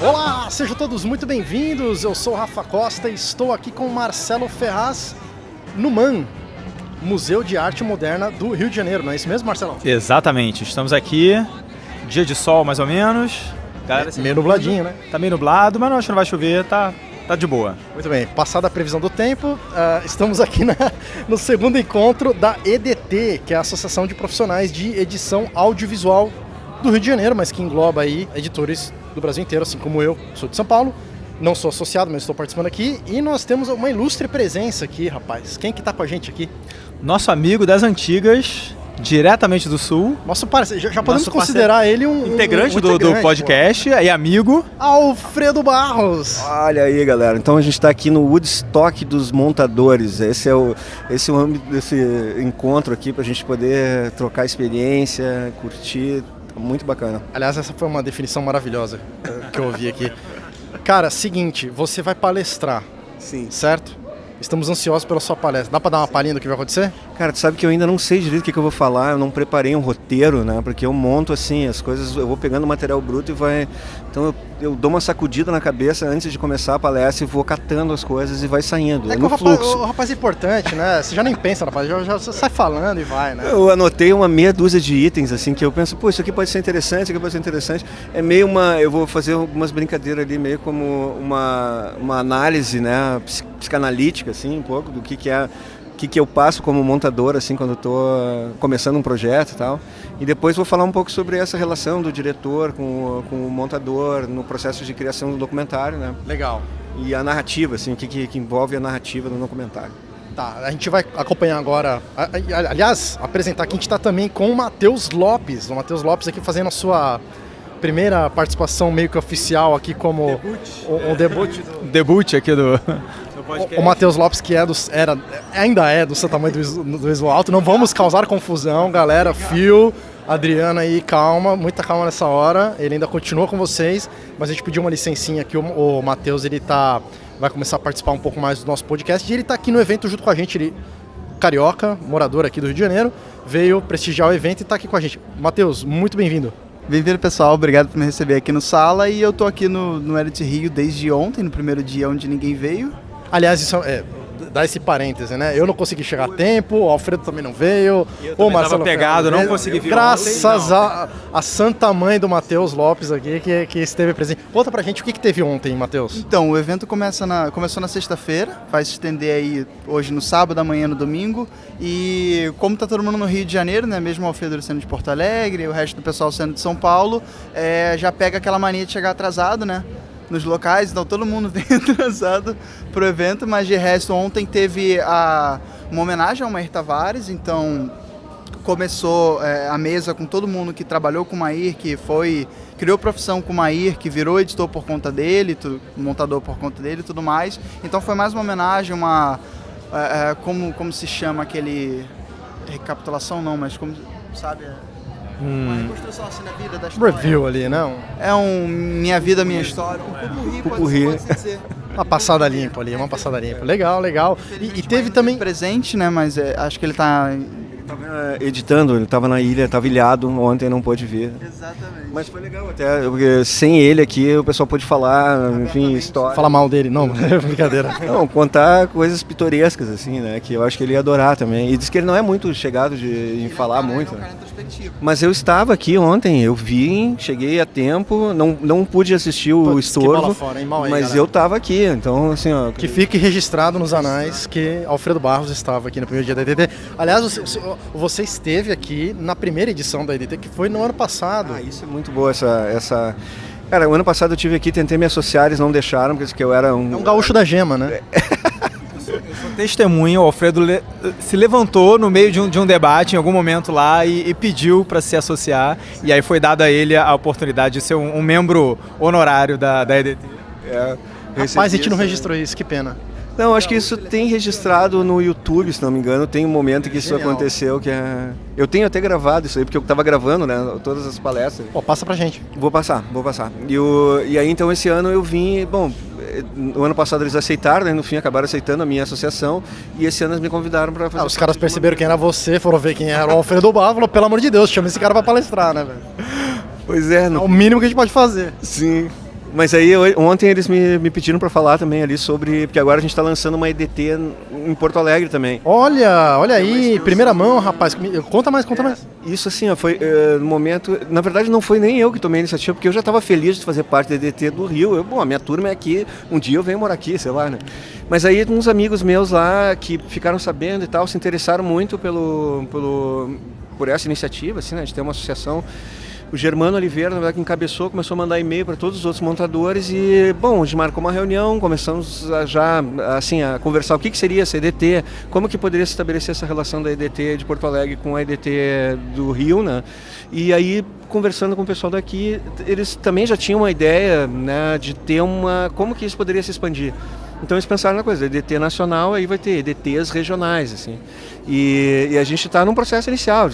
Olá, sejam todos muito bem-vindos. Eu sou o Rafa Costa e estou aqui com o Marcelo Ferraz no MAN, Museu de Arte Moderna do Rio de Janeiro, não é isso mesmo, Marcelão? Exatamente, estamos aqui, dia de sol mais ou menos. Galera, meio nubladinho, né? Tá meio nublado, mas não acho que não vai chover, tá de boa. Muito bem, passada a previsão do tempo, estamos aqui no segundo encontro da EDT, que é a Associação de Profissionais de Edição Audiovisual do Rio de Janeiro, mas que engloba aí editores do Brasil inteiro, assim como eu, sou de São Paulo, não sou associado, mas estou participando aqui, e nós temos uma ilustre presença aqui, rapaz. Quem que tá com a gente aqui? Nosso amigo das antigas, diretamente do Sul. Nosso parceiro, já podemos considerar ele um integrante do podcast e amigo. Alfredo Barros. Olha aí, galera. Então a gente está aqui no Woodstock dos montadores. Esse é o âmbito desse encontro aqui para a gente poder trocar experiência, curtir. Muito bacana. Aliás, essa foi uma definição maravilhosa que eu ouvi aqui. Cara, seguinte, você vai palestrar. Sim. Certo? Estamos ansiosos pela sua palestra. Dá pra dar uma palhinha do que vai acontecer? Cara, tu sabe que eu ainda não sei direito o que eu vou falar, eu não preparei um roteiro, né? Porque eu monto assim, as coisas, eu vou pegando material bruto e vai... Então eu dou uma sacudida na cabeça antes de começar a palestra e vou catando as coisas e vai saindo, é no fluxo. O rapaz é importante, né? Você já nem pensa, rapaz, já sai falando e vai, né? Eu anotei uma meia dúzia de itens, assim, que eu penso, pô, isso aqui pode ser interessante, isso aqui pode ser interessante. É meio eu vou fazer algumas brincadeiras ali, meio como uma análise, né, psicanalítica, assim, um pouco, do que é... O que eu passo como montador, assim, quando eu estou começando um projeto e tal. E depois vou falar um pouco sobre essa relação do diretor com o montador no processo de criação do documentário, né? Legal. E a narrativa, assim, o que envolve a narrativa do documentário. Tá, a gente vai acompanhar agora, aliás, apresentar que a gente está também com o Matheus Lopes. O Matheus Lopes aqui fazendo a sua primeira participação meio que oficial aqui como o debut aqui do... O Matheus Lopes, que ainda é do seu tamanho do Visual Alto. Não vamos causar confusão, galera. Phil, Adriana aí, calma, muita calma nessa hora. Ele ainda continua com vocês, mas a gente pediu uma licencinha aqui. O Matheus, ele vai começar a participar um pouco mais do nosso podcast. E ele está aqui no evento junto com a gente. Ele, carioca, morador aqui do Rio de Janeiro, veio prestigiar o evento e está aqui com a gente. Matheus, muito bem-vindo. Bem-vindo, pessoal. Obrigado por me receber aqui no Sala. E eu tô aqui no Edit Rio desde ontem, no primeiro dia onde ninguém veio. Aliás, isso dá esse parêntese, né? Eu não consegui chegar a tempo, o Alfredo também não veio. O Marcelo pegado, não consegui vir. Graças à santa mãe do Matheus Lopes aqui, que esteve presente. Conta pra gente o que teve ontem, Matheus. Então, o evento começou na sexta-feira, vai se estender aí hoje no sábado, amanhã no domingo. E como tá todo mundo no Rio de Janeiro, né? Mesmo o Alfredo sendo de Porto Alegre, o resto do pessoal sendo de São Paulo, já pega aquela mania de chegar atrasado, né? Nos locais, então todo mundo vem atrasado pro evento, mas de resto ontem teve uma homenagem ao Mair Tavares, então começou a mesa com todo mundo que trabalhou com o Mair, que criou profissão com o Mair, que virou editor por conta dele, montador por conta dele e tudo mais, então foi mais uma homenagem, como se chama aquele, recapitulação não, mas como, sabe... Uma reconstrução assim da vida, da história. Review ali, não? É Minha Vida, Minha História. Um pode dizer. Uma passada limpa ali, uma passada limpa. Legal, legal. E teve também... presente, né? Mas acho que ele tá... Ele estava editando, ele estava na ilha, estava ilhado, ontem não pôde vir. Exatamente. Mas foi legal até, porque sem ele aqui o pessoal pôde falar, enfim, história. Falar mal dele, não, é brincadeira. Não, contar coisas pitorescas, assim, né, que eu acho que ele ia adorar também. E diz que ele não é muito chegado em falar muito. Né? Mas eu estava aqui ontem, eu vim, cheguei a tempo, não pude assistir o estorvo, fora, hein? Mal aí, mas galera. eu estava aqui, então assim, ó... Que fique registrado nos anais que Alfredo Barros estava aqui no primeiro dia da EDT. Aliás, você esteve aqui na primeira edição da EDT, que foi no ano passado. Ah, isso é muito boa essa... Cara, o ano passado eu tive aqui, tentei me associar, eles não deixaram, porque eu era um... É um gaúcho da gema, né? Eu sou testemunho, o Alfredo se levantou no meio de um debate em algum momento lá e pediu para se associar, e aí foi dada a ele a oportunidade de ser um membro honorário da EDT. Rapaz, a gente não registrou isso, que pena. Não, acho que isso tem registrado no YouTube, se não me engano, tem um momento que isso aconteceu, que é... Eu tenho até gravado isso aí, porque eu estava gravando, né, todas as palestras. Pô, passa pra gente. Vou passar. E aí, então, esse ano eu vim, bom, no ano passado eles aceitaram, né, no fim acabaram aceitando a minha associação, e esse ano eles me convidaram para fazer... os caras perceberam quem era você, foram ver quem era o Alfredo Barros, falou, pelo amor de Deus, chama esse cara para palestrar, né, velho? Pois é. É o mínimo que a gente pode fazer. Sim. Mas aí ontem eles me pediram para falar também ali sobre, porque agora a gente está lançando uma EDT em Porto Alegre também. Olha aí, primeira mão, rapaz. Conta mais. Isso assim, ó, foi no momento, na verdade não foi nem eu que tomei a iniciativa, porque eu já estava feliz de fazer parte da EDT do Rio. A minha turma é aqui, um dia eu venho morar aqui, sei lá, né? Mas aí uns amigos meus lá que ficaram sabendo e tal, se interessaram muito por essa iniciativa, assim, né, de ter uma associação. O Germano Oliveira, na verdade, que encabeçou, começou a mandar e-mail para todos os outros montadores e, bom, a gente marcou uma reunião, começamos a conversar o que seria essa EDT, como que poderia se estabelecer essa relação da EDT de Porto Alegre com a EDT do Rio, né? E aí, conversando com o pessoal daqui, eles também já tinham uma ideia, né, de ter como que isso poderia se expandir. Então eles pensaram na coisa, EDT nacional, aí vai ter EDTs regionais, assim. E a gente está num processo inicial,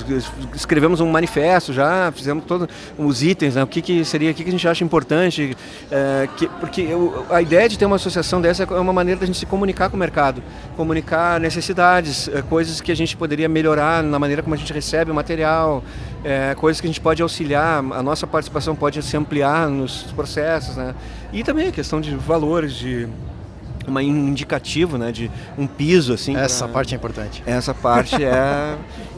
escrevemos um manifesto já, fizemos todos os itens, né, o que seria, o que a gente acha importante, porque a ideia de ter uma associação dessa é uma maneira da gente se comunicar com o mercado, comunicar necessidades, coisas que a gente poderia melhorar na maneira como a gente recebe o material, coisas que a gente pode auxiliar, a nossa participação pode se ampliar nos processos, né, e também a questão de valores, de uma indicativo, né, de um piso assim. Essa parte é importante. Essa parte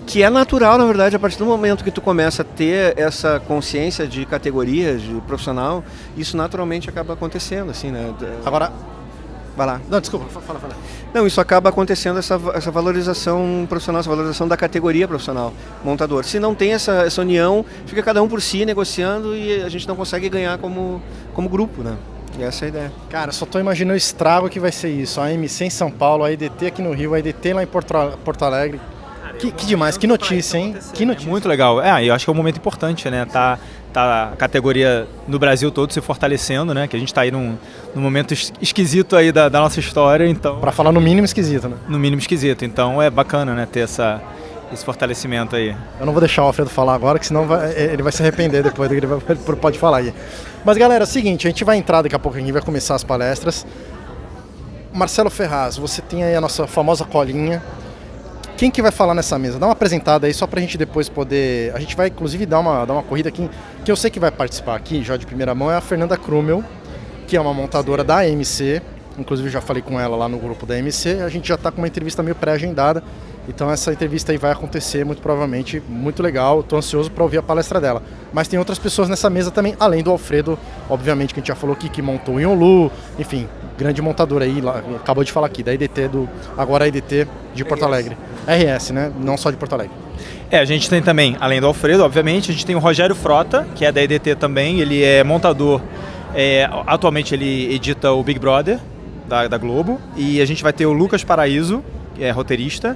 que é natural, na verdade, a partir do momento que tu começa a ter essa consciência de categoria, de profissional, isso naturalmente acaba acontecendo, assim, né? Agora, vai lá. Não, desculpa, fala. Não, isso acaba acontecendo, essa valorização profissional, essa valorização da categoria profissional, montador. Se não tem essa união, fica cada um por si negociando e a gente não consegue ganhar como grupo, né? E essa é a ideia. Cara, só tô imaginando o estrago que vai ser isso. A AMC em São Paulo, a EDT aqui no Rio, a EDT lá em Porto Alegre. Que demais, que notícia, hein? Que notícia. Muito legal. Eu acho que é um momento importante, né? Tá a categoria no Brasil todo se fortalecendo, né? Que a gente tá aí num momento esquisito aí da nossa história, então... Pra falar no mínimo esquisito, né? No mínimo esquisito. Então é bacana, né? Ter esse fortalecimento aí. Eu não vou deixar o Alfredo falar agora, que senão ele vai se arrepender depois do que ele pode falar aí. Mas galera, é o seguinte, a gente vai entrar daqui a pouco, a gente vai começar as palestras. Marcelo Ferraz, você tem aí a nossa famosa colinha. Quem que vai falar nessa mesa? Dá uma apresentada aí só pra gente depois poder... A gente vai inclusive dar uma corrida aqui. Quem eu sei que vai participar aqui, já de primeira mão, é a Fernanda Krumel, que é uma montadora da AMC. Inclusive eu já falei com ela lá no grupo da AMC. A gente já tá com uma entrevista meio pré-agendada. Então essa entrevista aí vai acontecer muito provavelmente, muito legal, estou ansioso para ouvir a palestra dela. Mas tem outras pessoas nessa mesa também, além do Alfredo, obviamente, que a gente já falou aqui, que montou o Yonlu, enfim, grande montador aí, lá, acabou de falar aqui, da EDT, agora a EDT de Porto Alegre. RS, né? Não só de Porto Alegre. A gente tem também, além do Alfredo, obviamente, a gente tem o Rogério Frota, que é da EDT também, ele é montador, atualmente ele edita o Big Brother, da Globo, e a gente vai ter o Lucas Paraíso, que é roteirista,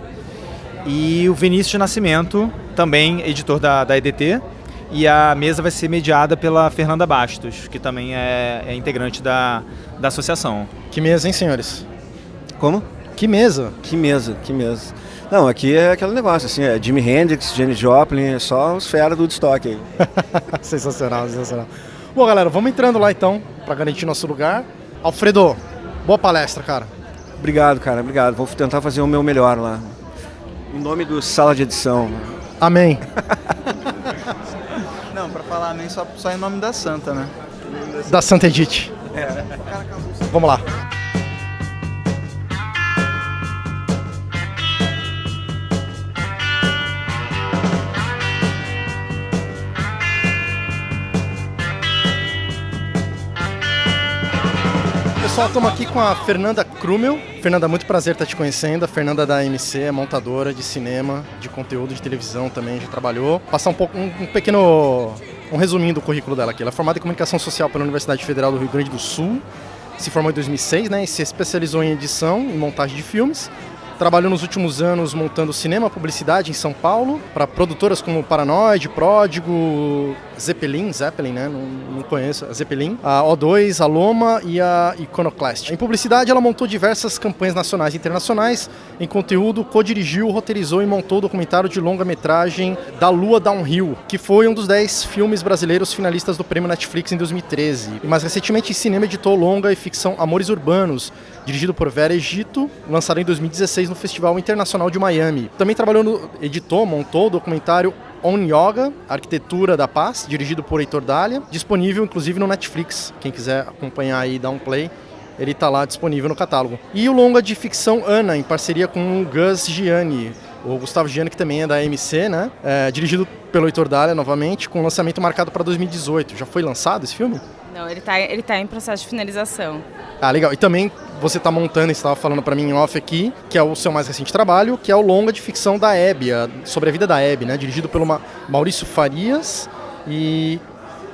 e o Vinícius Nascimento, também editor da EDT, e a mesa vai ser mediada pela Fernanda Bastos, que também é integrante da associação. Que mesa, hein, senhores? Como? Que mesa? Que mesa. Não, aqui é aquele negócio, assim, é Jimi Hendrix, Janis Joplin, só os feras do Woodstock aí. Sensacional. Bom, galera, vamos entrando lá então, para garantir nosso lugar. Alfredo, boa palestra, cara. Obrigado, cara, obrigado. Vou tentar fazer o meu melhor lá. Em nome do Sala de Edição. Amém. Não, pra falar amém só em nome da Santa, né? Da Santa Edith. Vamos lá. Pessoal, estamos aqui com a Fernanda Krumel. Fernanda, muito prazer estar te conhecendo. A Fernanda da AMC é montadora de cinema, de conteúdo de televisão também, já trabalhou. Passar um resuminho do currículo dela aqui. Ela é formada em Comunicação Social pela Universidade Federal do Rio Grande do Sul. Se formou em 2006, né, e se especializou em edição e montagem de filmes. Trabalhou nos últimos anos montando cinema, publicidade em São Paulo, para produtoras como Paranoid, Pródigo, Zeppelin, né? Não conheço, a Zeppelin, a O2, a Loma e a Iconoclast. Em publicidade, ela montou diversas campanhas nacionais e internacionais. Em conteúdo, co-dirigiu, roteirizou e montou o documentário de longa-metragem Da Lua Downhill, que foi um dos 10 filmes brasileiros finalistas do Prêmio Netflix em 2013. E mais recentemente, em cinema, editou longa e ficção Amores Urbanos, dirigido por Vera Egito, lançado em 2016 no Festival Internacional de Miami. Também editou, montou o documentário On Yoga, Arquitetura da Paz, dirigido por Heitor Dália, disponível inclusive no Netflix. Quem quiser acompanhar aí, dar um play, ele está lá disponível no catálogo. E o longa de ficção Ana, em parceria com o Gus Gianni, o Gustavo Gianni, que também é da AMC, né? Dirigido pelo Heitor Dália, novamente, com lançamento marcado para 2018. Já foi lançado esse filme? Não, ele tá em processo de finalização. Ah, legal. E também você está montando, você estava falando para mim em off aqui, que é o seu mais recente trabalho, que é o longa de ficção da Hebe, sobre a vida da Hebe, né? Dirigido pelo Maurício Farias, e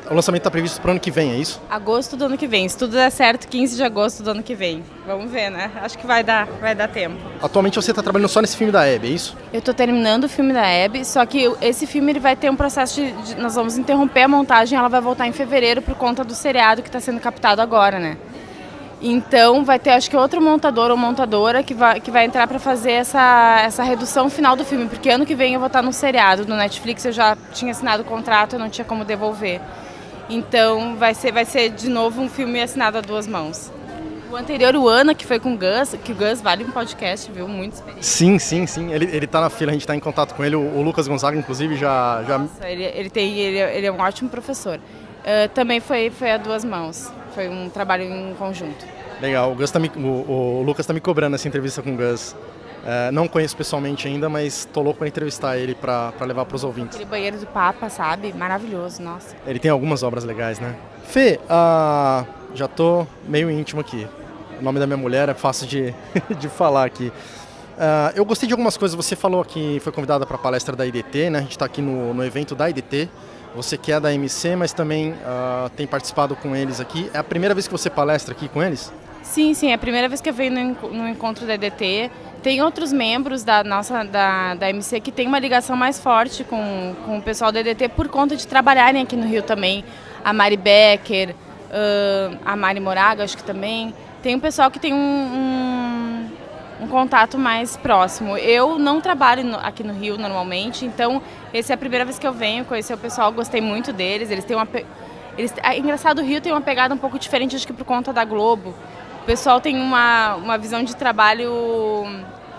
o lançamento está previsto para o ano que vem, é isso? Agosto do ano que vem. Se tudo der certo, 15 de agosto do ano que vem. Vamos ver, né? Acho que vai dar tempo. Atualmente você está trabalhando só nesse filme da Hebe, é isso? Eu estou terminando o filme da Hebe, só que esse filme ele vai ter um processo nós vamos interromper a montagem, ela vai voltar em fevereiro por conta do seriado que está sendo captado agora, né? Então vai ter, acho que outro montador ou montadora que vai entrar para fazer essa redução final do filme, porque ano que vem eu vou estar no seriado do Netflix, eu já tinha assinado o contrato, eu não tinha como devolver. Então vai ser de novo um filme assinado a duas mãos. O anterior, o Ana, que foi com o Gus, que o Gus vale um podcast, viu? Muito experiência. Sim. Ele tá na fila, a gente tá em contato com ele. O Lucas Gonzaga, inclusive, já... Nossa, ele é um ótimo professor. Também foi a duas mãos. Foi um trabalho em conjunto. Legal. O Lucas tá me cobrando essa entrevista com o Gus. Não conheço pessoalmente ainda, mas tô louco para entrevistar ele para levar para os ouvintes. Aquele banheiro do Papa, sabe? Maravilhoso, nossa. Ele tem algumas obras legais, né? Fê, já tô meio íntimo aqui. O nome da minha mulher é fácil de falar aqui. Eu gostei de algumas coisas. Você falou que foi convidada para a palestra da IDT, né? A gente está aqui no evento da IDT. Você que é da MC, mas também tem participado com eles aqui. É a primeira vez que você palestra aqui com eles? Sim, é a primeira vez que eu venho no encontro da IDT. Tem outros membros da MC que tem uma ligação mais forte com o pessoal da IDT por conta de trabalharem aqui no Rio também. A Mari Becker, a Mari Moraga, acho que também. Tem um pessoal que tem um contato mais próximo. Eu não trabalho aqui no Rio normalmente, então essa é a primeira vez que eu venho conhecer o pessoal, gostei muito deles. Eles têm é engraçado, o Rio tem uma pegada um pouco diferente, acho que por conta da Globo. O pessoal tem uma visão de trabalho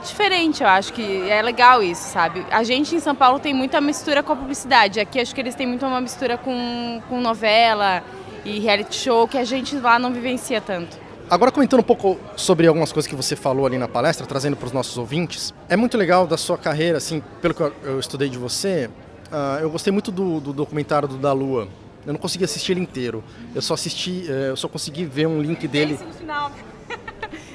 diferente, eu acho que é legal isso, sabe? A gente em São Paulo tem muita mistura com a publicidade, aqui acho que eles têm muito uma mistura com novela e reality show, que a gente lá não vivencia tanto. Agora, comentando um pouco sobre algumas coisas que você falou ali na palestra, trazendo para os nossos ouvintes, é muito legal da sua carreira, assim, pelo que eu estudei de você, eu gostei muito do documentário do Da Lua. Eu não consegui assistir ele inteiro, eu só consegui ver um link dele. No final.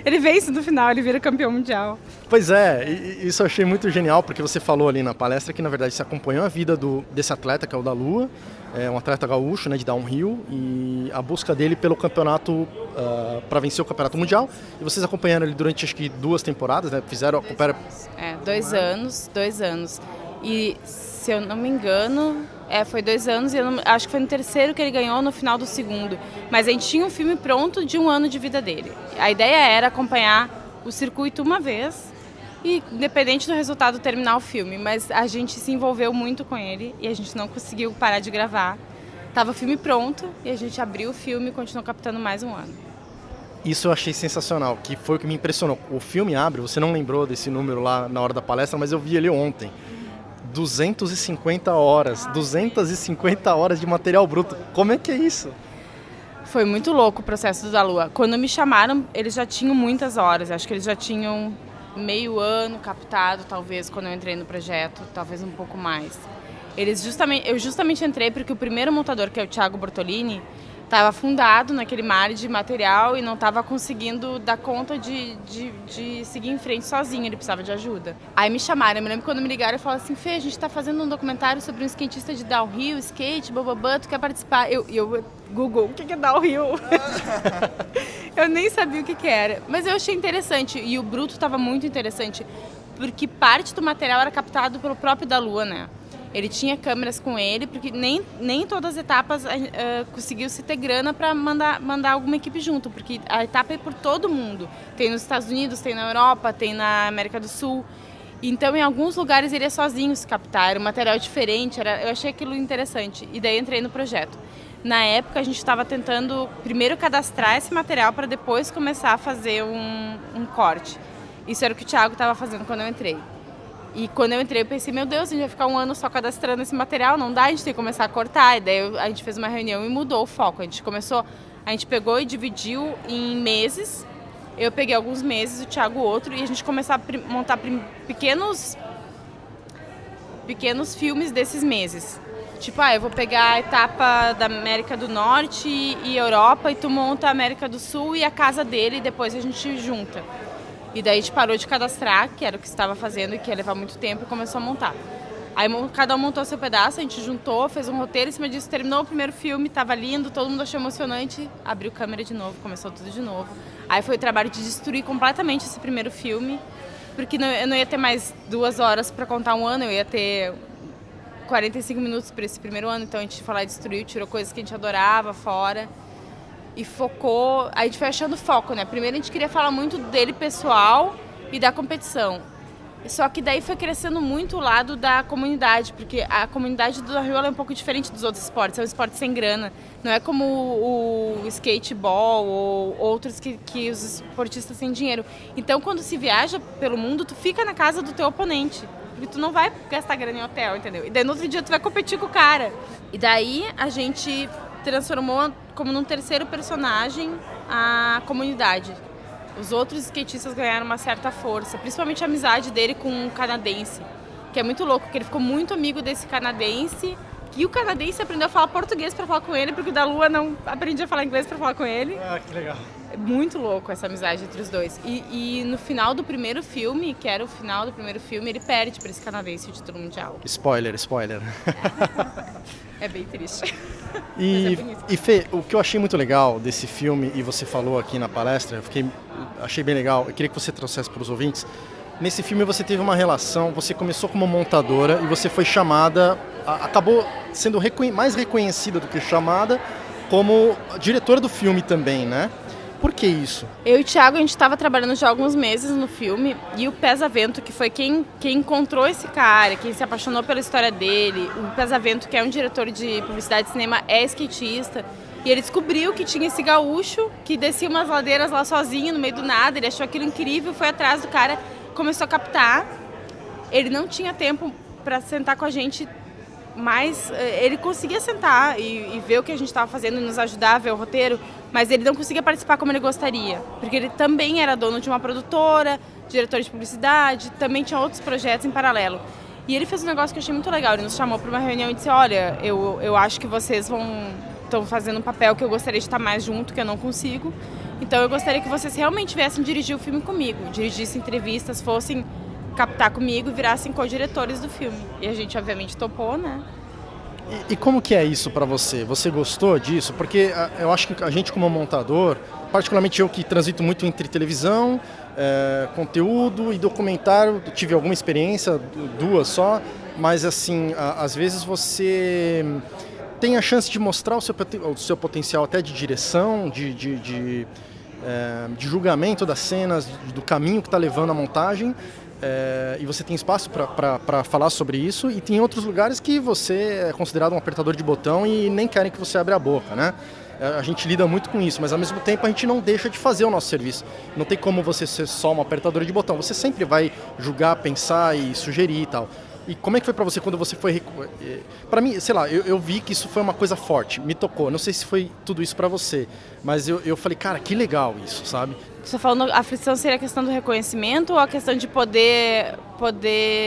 Ele vence no final, ele vira campeão mundial. Pois é, isso eu achei muito genial, porque você falou ali na palestra que, na verdade, você acompanhou a vida desse atleta, que é o Da Lua, um atleta gaúcho, né, de downhill, e a busca dele pelo campeonato, para vencer o campeonato mundial. E vocês acompanharam ele durante, acho que 2 temporadas, né? Fizeram... 2 anos. E, se eu não me engano, foi 2 anos, e acho que foi no terceiro que ele ganhou, no final do segundo. Mas a gente tinha um filme pronto de 1 ano de vida dele. A ideia era acompanhar o circuito uma vez, e independente do resultado terminar o filme, mas a gente se envolveu muito com ele e a gente não conseguiu parar de gravar. Tava o filme pronto e a gente abriu o filme e continuou captando mais 1 ano. Isso eu achei sensacional, que foi o que me impressionou. O filme abre, você não lembrou desse número lá na hora da palestra, mas eu vi ele ontem. 250 horas de material bruto. Como é que é isso? Foi muito louco o processo do Da Lua. Quando me chamaram, eles já tinham muitas horas. Acho que eles já tinham meio ano captado, talvez, quando eu entrei no projeto. Talvez um pouco mais. Eu justamente entrei porque o primeiro montador, que é o Thiago Bortolini, estava afundado naquele mar de material e não estava conseguindo dar conta de seguir em frente sozinho, ele precisava de ajuda. Aí me chamaram, eu me lembro quando me ligaram e falaram assim: Fê, a gente está fazendo um documentário sobre um skatista de downhill, skate, bababã, tu quer participar? Eu Google, o que é downhill? Eu nem sabia o que era, mas eu achei interessante, e o bruto estava muito interessante, porque parte do material era captado pelo próprio Da Lua, né? Ele tinha câmeras com ele, porque nem todas as etapas conseguiu se ter grana para mandar alguma equipe junto, porque a etapa é por todo mundo. Tem nos Estados Unidos, tem na Europa, tem na América do Sul. Então, em alguns lugares, ele ia sozinho se captar, era um material diferente, eu achei aquilo interessante. E daí entrei no projeto. Na época, a gente estava tentando primeiro cadastrar esse material para depois começar a fazer um corte. Isso era o que o Thiago estava fazendo quando eu entrei. E quando eu entrei, eu pensei, meu Deus, a gente vai ficar um ano só cadastrando esse material, não dá, a gente tem que começar a cortar. E daí a gente fez uma reunião e mudou o foco. A gente pegou e dividiu em meses. Eu peguei alguns meses, o Thiago outro, e a gente começou a montar pequenos filmes desses meses. Tipo, eu vou pegar a etapa da América do Norte e Europa, e tu monta a América do Sul e a casa dele, e depois a gente junta. E daí a gente parou de cadastrar, que era o que estava fazendo e que ia levar muito tempo, e começou a montar. Aí cada um montou seu pedaço, a gente juntou, fez um roteiro em cima disso, terminou o primeiro filme, tava lindo, todo mundo achou emocionante, abriu câmera de novo, começou tudo de novo. Aí foi o trabalho de destruir completamente esse primeiro filme, porque eu não ia ter mais 2 horas para contar um ano, eu ia ter 45 minutos para esse primeiro ano, então a gente foi lá e destruiu, tirou coisas que a gente adorava fora e focou. A gente foi achando foco, né? Primeiro a gente queria falar muito dele pessoal e da competição. Só que daí foi crescendo muito o lado da comunidade, porque a comunidade do Rio é um pouco diferente dos outros esportes, é um esporte sem grana. Não é como o skateball ou outros que os esportistas têm dinheiro. Então quando se viaja pelo mundo, tu fica na casa do teu oponente. Porque tu não vai gastar grana em hotel, entendeu? E daí no outro dia tu vai competir com o cara. E daí a gente transformou como num terceiro personagem a comunidade. Os outros skatistas ganharam uma certa força, principalmente a amizade dele com um canadense, que é muito louco, porque ele ficou muito amigo desse canadense, e o canadense aprendeu a falar português para falar com ele, porque o da Lua não aprendia a falar inglês para falar com ele. Ah, que legal. É muito louco essa amizade entre os dois. E no final do primeiro filme, que era o final do primeiro filme, ele perde para esse canadense o título mundial. Spoiler. É bem triste. E Fê, o que eu achei muito legal desse filme, e você falou aqui na palestra, achei bem legal, eu queria que você trouxesse para os ouvintes. Nesse filme você teve uma relação, você começou como montadora e você foi chamada, acabou sendo mais reconhecida do que chamada, como diretora do filme também, né? Por que isso? Eu e o Thiago, a gente estava trabalhando já há alguns meses no filme, e o Pesavento, que foi quem encontrou esse cara, quem se apaixonou pela história dele, o Pesavento, que é um diretor de publicidade e cinema, é skatista, e ele descobriu que tinha esse gaúcho que descia umas ladeiras lá sozinho, no meio do nada, ele achou aquilo incrível, foi atrás do cara, começou a captar. Ele não tinha tempo para sentar com a gente, mas ele conseguia sentar e ver o que a gente estava fazendo e nos ajudar a ver o roteiro, mas ele não conseguia participar como ele gostaria, porque ele também era dono de uma produtora, diretor de publicidade, também tinha outros projetos em paralelo. E ele fez um negócio que eu achei muito legal, ele nos chamou para uma reunião e disse, olha, eu acho que vocês estão fazendo um papel que eu gostaria de estar mais junto, que eu não consigo, então eu gostaria que vocês realmente viessem dirigir o filme comigo, dirigissem entrevistas, fossem captar comigo e virassem co-diretores do filme. E a gente, obviamente, topou, né? E como que é isso pra você? Você gostou disso? Porque eu acho que a gente como montador, particularmente eu que transito muito entre televisão, conteúdo e documentário, tive alguma experiência, 2 só, mas assim, às vezes você tem a chance de mostrar o seu potencial até de direção, de julgamento das cenas, do caminho que está levando a montagem, e você tem espaço para falar sobre isso, e tem outros lugares que você é considerado um apertador de botão e nem querem que você abra a boca, né? A gente lida muito com isso, mas ao mesmo tempo a gente não deixa de fazer o nosso serviço. Não tem como você ser só uma apertadora de botão, você sempre vai julgar, pensar e sugerir e tal. E como é que foi pra você quando você foi... Pra mim, sei lá, eu vi que isso foi uma coisa forte, me tocou. Não sei se foi tudo isso pra você, mas eu falei, cara, que legal isso, sabe? Você está falando, a aflição seria a questão do reconhecimento ou a questão de poder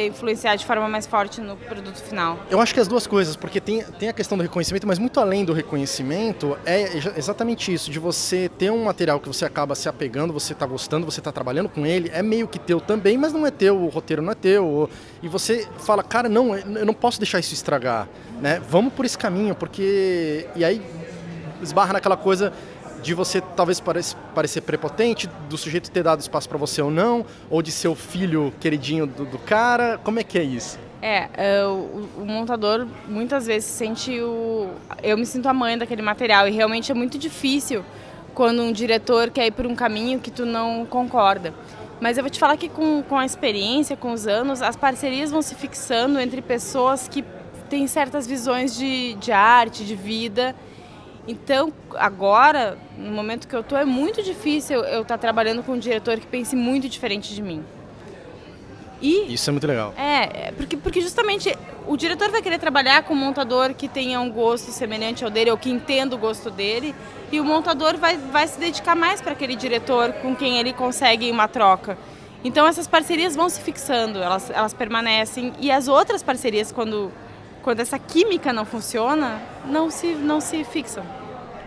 influenciar de forma mais forte no produto final? Eu acho que as duas coisas, porque tem a questão do reconhecimento, mas muito além do reconhecimento, é exatamente isso, de você ter um material que você acaba se apegando, você está gostando, você está trabalhando com ele, é meio que teu também, mas não é teu, o roteiro não é teu, e você fala, cara, não, eu não posso deixar isso estragar, né? Vamos por esse caminho, porque... E aí esbarra naquela coisa de você talvez parecer prepotente, do sujeito ter dado espaço para você ou não, ou de ser o filho queridinho do cara, como é que é isso? O montador muitas vezes sente eu me sinto a mãe daquele material, e realmente é muito difícil quando um diretor quer ir por um caminho que tu não concorda. Mas eu vou te falar que com a experiência, com os anos, as parcerias vão se fixando entre pessoas que têm certas visões de arte, de vida. Então, agora, no momento que eu estou, é muito difícil eu estar trabalhando com um diretor que pense muito diferente de mim. E Isso é muito legal. porque justamente o diretor vai querer trabalhar com um montador que tenha um gosto semelhante ao dele ou que entenda o gosto dele, e o montador vai se dedicar mais para aquele diretor com quem ele consegue uma troca. Então essas parcerias vão se fixando, elas permanecem, e as outras parcerias, quando essa química não funciona, não se fixam.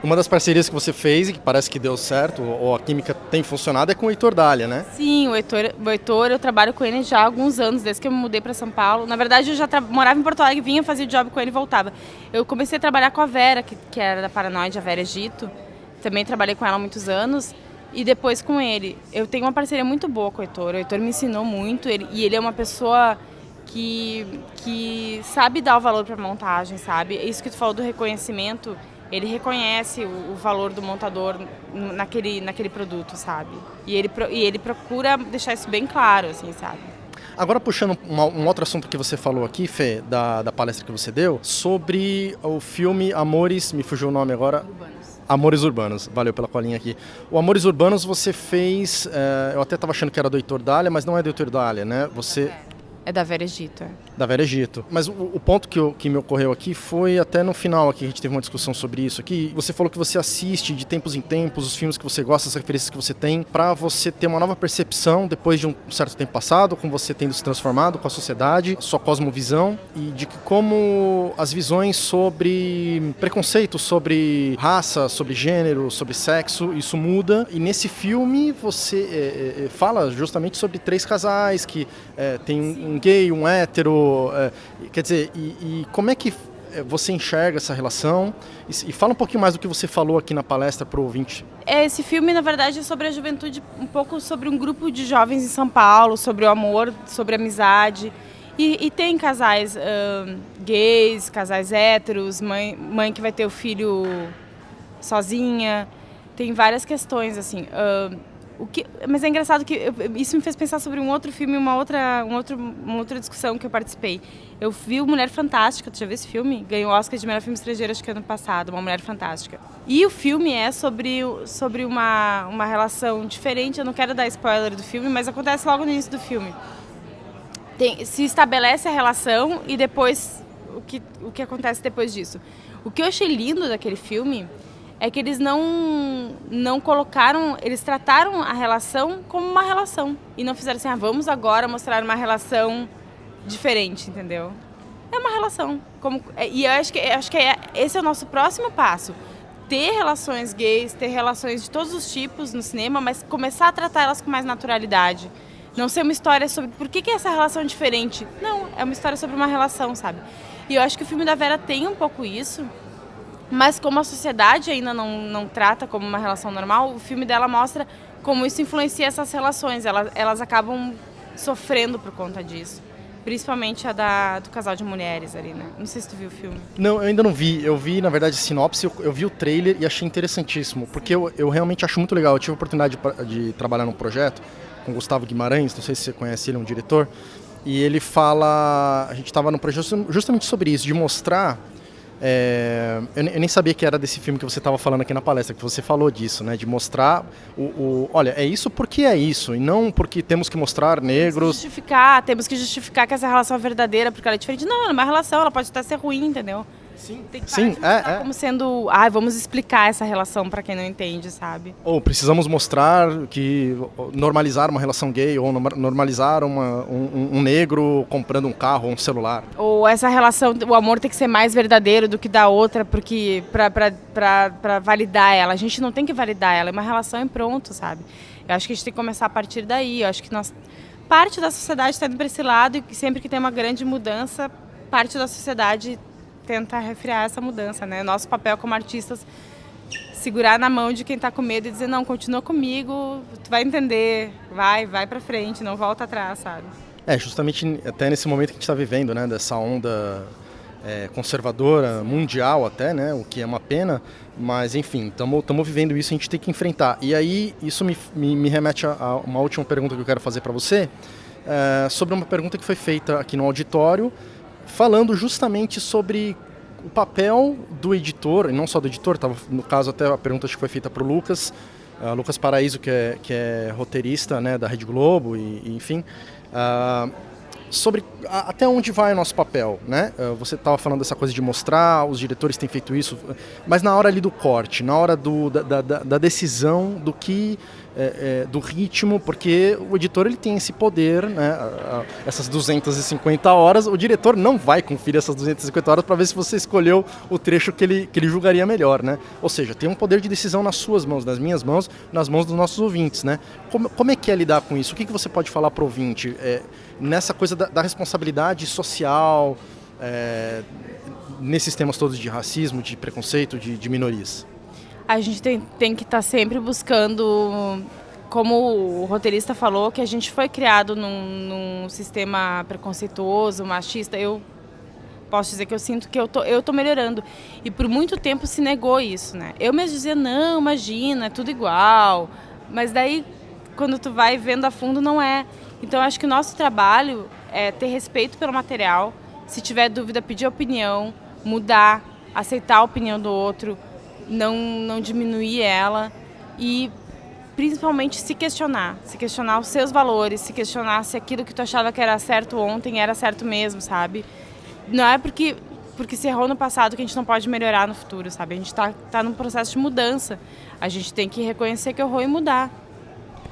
Uma das parcerias que você fez e que parece que deu certo, ou a química tem funcionado, é com o Heitor Dália, né? Sim, o Heitor, eu trabalho com ele já há alguns anos, desde que eu me mudei para São Paulo. Na verdade, eu já morava em Porto Alegre, vinha fazer job com ele e voltava. Eu comecei a trabalhar com a Vera, que era da Paranoide, a Vera Egito. Também trabalhei com ela há muitos anos. E depois com ele. Eu tenho uma parceria muito boa com o Heitor. O Heitor me ensinou muito, e ele é uma pessoa que sabe dar o valor para a montagem, sabe? Isso que tu falou do reconhecimento, ele reconhece o valor do montador naquele produto, sabe? E ele procura deixar isso bem claro, assim, sabe? Agora puxando um outro assunto que você falou aqui, Fê, da palestra que você deu, sobre o filme Amores, me fugiu o nome agora. Amores Urbanos, valeu pela colinha aqui. O Amores Urbanos você fez, eu até estava achando que era do Heitor Dália, mas não é do Heitor Dália, né? É da Vera Egito, Da Vera Egito. Mas o ponto que me ocorreu aqui foi até no final, aqui a gente teve uma discussão sobre isso aqui. Você falou que você assiste de tempos em tempos os filmes que você gosta, as referências que você tem, para você ter uma nova percepção depois de um certo tempo passado, com você tendo se transformado com a sociedade, sua cosmovisão, e de que como as visões sobre preconceito, sobre raça, sobre gênero, sobre sexo, isso muda. E nesse filme você fala justamente sobre 3 casais que tem um gay, um hétero, quer dizer, e como é que você enxerga essa relação? E fala um pouquinho mais do que você falou aqui na palestra para o ouvinte. Esse filme, na verdade, é sobre a juventude, um pouco sobre um grupo de jovens em São Paulo, sobre o amor, sobre a amizade. E tem casais gays, casais héteros, mãe que vai ter o filho sozinha. Tem várias questões, assim. Mas é engraçado que isso me fez pensar sobre um outro filme, uma outra discussão que eu participei. Eu vi o Mulher Fantástica, tu já viu esse filme? Ganhou o Oscar de melhor filme estrangeiro, acho que ano passado, Uma Mulher Fantástica. E o filme é sobre uma relação diferente, eu não quero dar spoiler do filme, mas acontece logo no início do filme. Se estabelece a relação e depois o que acontece depois disso. O que eu achei lindo daquele filme é que eles não colocaram, eles trataram a relação como uma relação. E não fizeram assim, vamos agora mostrar uma relação diferente, entendeu? É uma relação. E eu acho que esse é o nosso próximo passo. Ter relações gays, ter relações de todos os tipos no cinema, mas começar a tratar elas com mais naturalidade. Não ser uma história sobre por que essa relação é diferente. Não, é uma história sobre uma relação, sabe? E eu acho que o filme da Vera tem um pouco isso. Mas como a sociedade ainda não trata como uma relação normal, o filme dela mostra como isso influencia essas relações. Elas acabam sofrendo por conta disso. Principalmente a do casal de mulheres ali, né? Não sei se tu viu o filme. Não, eu ainda não vi. Eu vi, na verdade, sinopse, eu vi o trailer e achei interessantíssimo. Porque eu realmente acho muito legal. Eu tive a oportunidade de trabalhar num projeto com o Gustavo Guimarães, não sei se você conhece ele, é um diretor. E ele fala... A gente estava num projeto justamente sobre isso, de mostrar... eu nem sabia que era desse filme que você estava falando aqui na palestra, que você falou disso, né? De mostrar olha, é isso porque é isso, e não porque temos que mostrar negros... Temos que justificar que essa relação é verdadeira, porque ela é diferente. Não, é uma relação, ela pode até ser ruim, entendeu? Sim, tem que como sendo... vamos explicar essa relação para quem não entende, sabe? Ou precisamos mostrar que normalizar uma relação gay, ou normalizar um negro comprando um carro ou um celular. Ou essa relação, o amor tem que ser mais verdadeiro do que da outra, porque para validar ela. A gente não tem que validar ela, é uma relação e pronto, sabe? Eu acho que a gente tem que começar a partir daí. Eu acho que parte da sociedade está indo para esse lado, e sempre que tem uma grande mudança, parte da sociedade tenta refrear essa mudança, né? Nosso papel como artistas, segurar na mão de quem está com medo e dizer, não, continua comigo, tu vai entender, vai pra frente, não volta atrás, sabe? Justamente até nesse momento que a gente está vivendo, né? Dessa onda conservadora, mundial até, né? O que é uma pena, mas enfim, estamos vivendo isso, a gente tem que enfrentar. E aí, isso me remete a uma última pergunta que eu quero fazer para você, sobre uma pergunta que foi feita aqui no auditório, falando justamente sobre o papel do editor, e não só do editor, no caso até a pergunta acho que foi feita para o Lucas Paraíso, que é roteirista, né, da Rede Globo, e enfim, Sobre até onde vai o nosso papel, né? Você estava falando dessa coisa de mostrar, os diretores têm feito isso, mas na hora ali do corte, na hora da decisão do que do ritmo, porque o editor ele tem esse poder, né? Essas 250 horas, o diretor não vai conferir essas 250 horas para ver se você escolheu o trecho que ele julgaria melhor, né? Ou seja, tem um poder de decisão nas suas mãos, nas minhas mãos, nas mãos dos nossos ouvintes, né? Como é que é lidar com isso? O que você pode falar para o ouvinte nessa coisa da responsabilidade social, nesses temas todos de racismo, de preconceito, de minorias? A gente tem que estar sempre buscando, como o roteirista falou, que a gente foi criado num sistema preconceituoso, machista. Eu posso dizer que eu sinto que eu tô melhorando. E por muito tempo se negou isso, né? Eu mesmo dizia, não, imagina, é tudo igual. Mas daí, quando tu vai vendo a fundo, não é. Então, eu acho que o nosso trabalho é ter respeito pelo material. Se tiver dúvida, pedir opinião, mudar, aceitar a opinião do outro, não diminuir ela e principalmente se questionar os seus valores, se questionar se aquilo que tu achava que era certo ontem era certo mesmo, sabe? Não é porque se errou no passado que a gente não pode melhorar no futuro, sabe? A gente tá num processo de mudança, a gente tem que reconhecer que errou e mudar.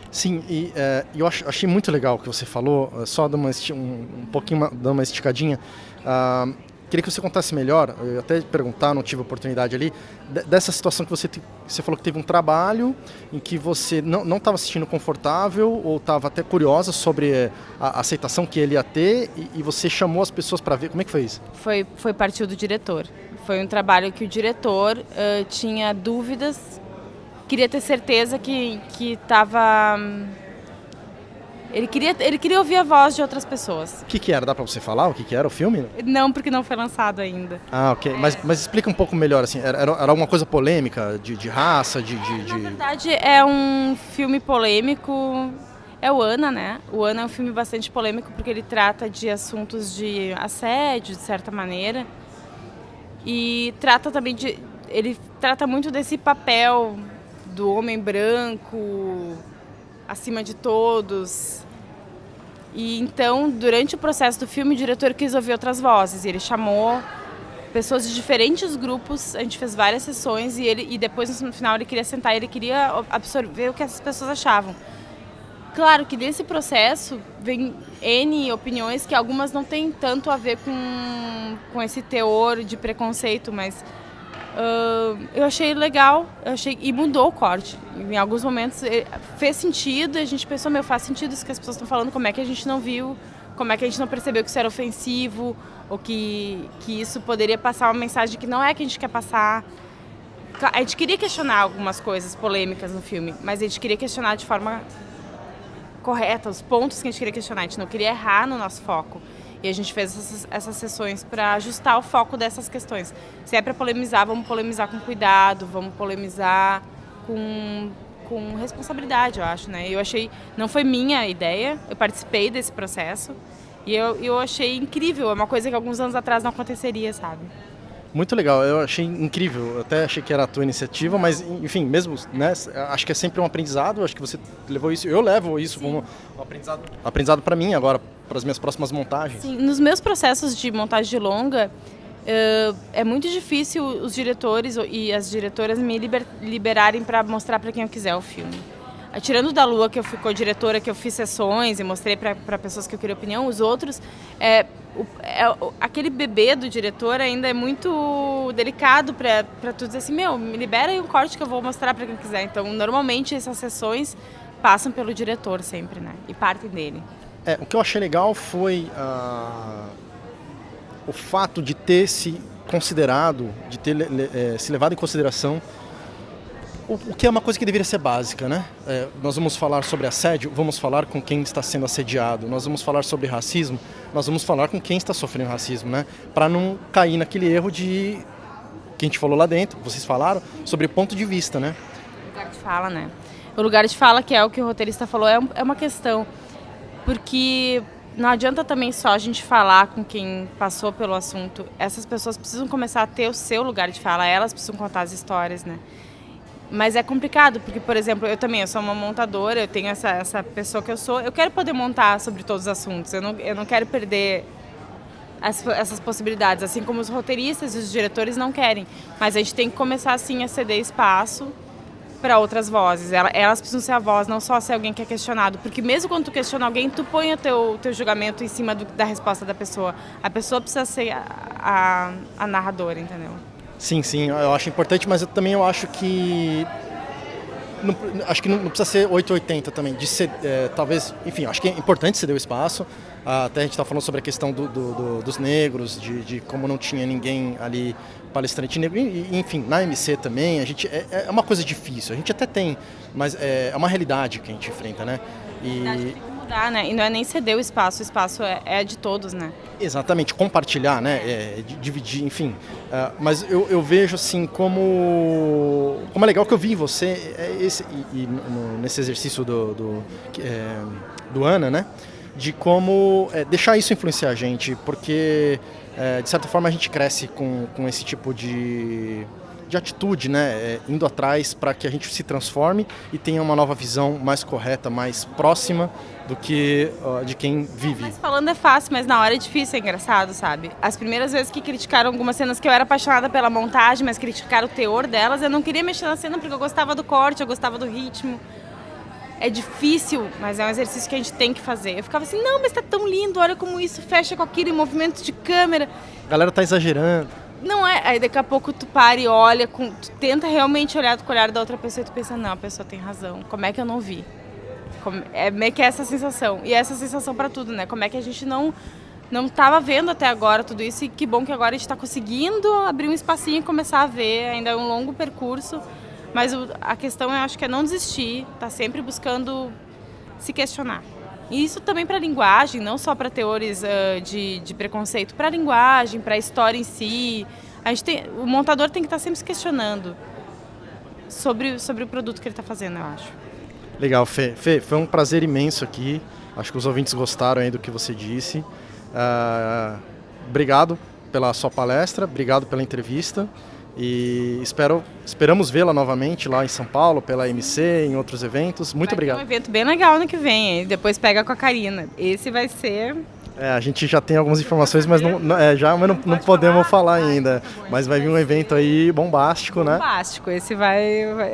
Sim, e eu achei muito legal o que você falou, só dar um pouquinho, dar uma esticadinha. Queria que você contasse melhor, eu até ia perguntar, não tive oportunidade ali, dessa situação que você falou que teve um trabalho em que você não estava se sentindo confortável ou estava até curiosa sobre a aceitação que ele ia ter e você chamou as pessoas para ver. Como é que foi isso? Foi partiu do diretor. Foi um trabalho que o diretor tinha dúvidas, queria ter certeza que estava... Ele queria ouvir a voz de outras pessoas. O que era? Dá pra você falar o que era o filme? Não, porque não foi lançado ainda. Ah, ok. Mas explica um pouco melhor, assim, era alguma coisa polêmica, de raça, Na verdade, é um filme polêmico, é o Ana, né? O Ana é um filme bastante polêmico porque ele trata de assuntos de assédio, de certa maneira. E trata também ele trata muito desse papel do homem branco acima de todos. E então, durante o processo do filme, o diretor quis ouvir outras vozes. E ele chamou pessoas de diferentes grupos, a gente fez várias sessões e depois, no final, ele queria sentar e ele queria absorver o que essas pessoas achavam. Claro que nesse processo vem N opiniões que algumas não têm tanto a ver com esse teor de preconceito, mas eu achei legal, e mudou o corte. Em alguns momentos fez sentido, a gente pensou, faz sentido isso que as pessoas estão falando, como é que a gente não viu, como é que a gente não percebeu que isso era ofensivo, ou que isso poderia passar uma mensagem que não é que a gente quer passar. A gente queria questionar algumas coisas polêmicas no filme, mas a gente queria questionar de forma correta, os pontos que a gente queria questionar, a gente não queria errar no nosso foco. E a gente fez essas sessões para ajustar o foco dessas questões. Se é para polemizar, vamos polemizar com cuidado, vamos polemizar com responsabilidade, eu acho, né? Eu achei, não foi minha ideia, eu participei desse processo e eu achei incrível, é uma coisa que alguns anos atrás não aconteceria, sabe? Muito legal, eu achei incrível, eu até achei que era a tua iniciativa, mas enfim, mesmo, né, acho que é sempre um aprendizado, acho que você levou isso, eu levo isso como um aprendizado para mim agora, para as minhas próximas montagens. Sim, nos meus processos de montagem de longa, é muito difícil os diretores e as diretoras me liberarem para mostrar para quem eu quiser o filme. Tirando da Lua, que eu fui co-diretora, que eu fiz sessões e mostrei para pessoas que eu queria opinião, os outros, aquele bebê do diretor ainda é muito delicado para tu dizer assim, me libera aí um corte que eu vou mostrar para quem quiser. Então, normalmente, essas sessões passam pelo diretor sempre, né? E partem dele. O que eu achei legal foi o fato de ter se considerado, de ter se levado em consideração o que é uma coisa que deveria ser básica, né? Nós vamos falar sobre assédio, vamos falar com quem está sendo assediado. Nós vamos falar sobre racismo, nós vamos falar com quem está sofrendo racismo, né? Para não cair naquele erro de que a gente falou lá dentro, vocês falaram, sobre ponto de vista, né? O lugar de fala, né? O lugar de fala, que é o que o roteirista falou, é uma questão. Porque não adianta também só a gente falar com quem passou pelo assunto. Essas pessoas precisam começar a ter o seu lugar de fala, elas precisam contar as histórias, né? Mas é complicado, porque, por exemplo, eu sou uma montadora, eu tenho essa pessoa que eu sou, eu quero poder montar sobre todos os assuntos, eu não quero perder essas possibilidades, assim como os roteiristas e os diretores não querem. Mas a gente tem que começar, assim, a ceder espaço para outras vozes. Elas precisam ser a voz, não só ser alguém que é questionado. Porque mesmo quando tu questiona alguém, tu põe o teu julgamento em cima da resposta da pessoa. A pessoa precisa ser a narradora, entendeu? Sim, eu acho importante, mas eu acho que acho que não precisa ser 880 também, de ser, talvez, enfim, acho que é importante ceder o espaço. Até a gente está falando sobre a questão dos negros, de como não tinha ninguém ali palestrante negro, e, enfim, na MC também, a gente, é uma coisa difícil, a gente até tem, mas é uma realidade que a gente enfrenta, né? A realidade tem que mudar, né? E não é nem ceder o espaço é de todos, né? Exatamente, compartilhar, né? Dividir, enfim. Mas eu vejo assim como é legal que eu vi em você nesse exercício do Ana, né? De como deixar isso influenciar a gente, porque de certa forma a gente cresce com esse tipo de atitude, né? Indo atrás para que a gente se transforme e tenha uma nova visão mais correta, mais próxima do que de quem vive. Mas falando é fácil, mas na hora é difícil, é engraçado, sabe? As primeiras vezes que criticaram algumas cenas que eu era apaixonada pela montagem, mas criticaram o teor delas, eu não queria mexer na cena porque eu gostava do corte, eu gostava do ritmo. É difícil, mas é um exercício que a gente tem que fazer. Eu ficava assim, não, mas tá tão lindo, olha como isso fecha com aquele movimento de câmera. A galera tá exagerando. Não é, aí daqui a pouco tu para e olha, tu tenta realmente olhar com o olhar da outra pessoa e tu pensa, não, a pessoa tem razão, como é que eu não vi? É meio que essa sensação, e essa sensação pra tudo, né? Como é que a gente não tava vendo até agora tudo isso, e que bom que agora a gente tá conseguindo abrir um espacinho e começar a ver, ainda é um longo percurso. Mas a questão, eu acho que é não desistir, tá sempre buscando se questionar. E isso também para a linguagem, não só para teores de preconceito, para a linguagem, para a história em si. O montador tem que estar sempre se questionando sobre o produto que ele está fazendo, eu acho. Legal, Fê. Fê, foi um prazer imenso aqui. Acho que os ouvintes gostaram aí do que você disse. Obrigado pela sua palestra, obrigado pela entrevista. E esperamos vê-la novamente lá em São Paulo, pela MC, em outros eventos. Muito obrigado. Vai ter um evento bem legal ano que vem, hein? Depois pega com a Karina. Esse vai ser... a gente já tem algumas informações, mas não podemos falar ainda. Mas vai vir um evento aí bombástico, né? Bombástico.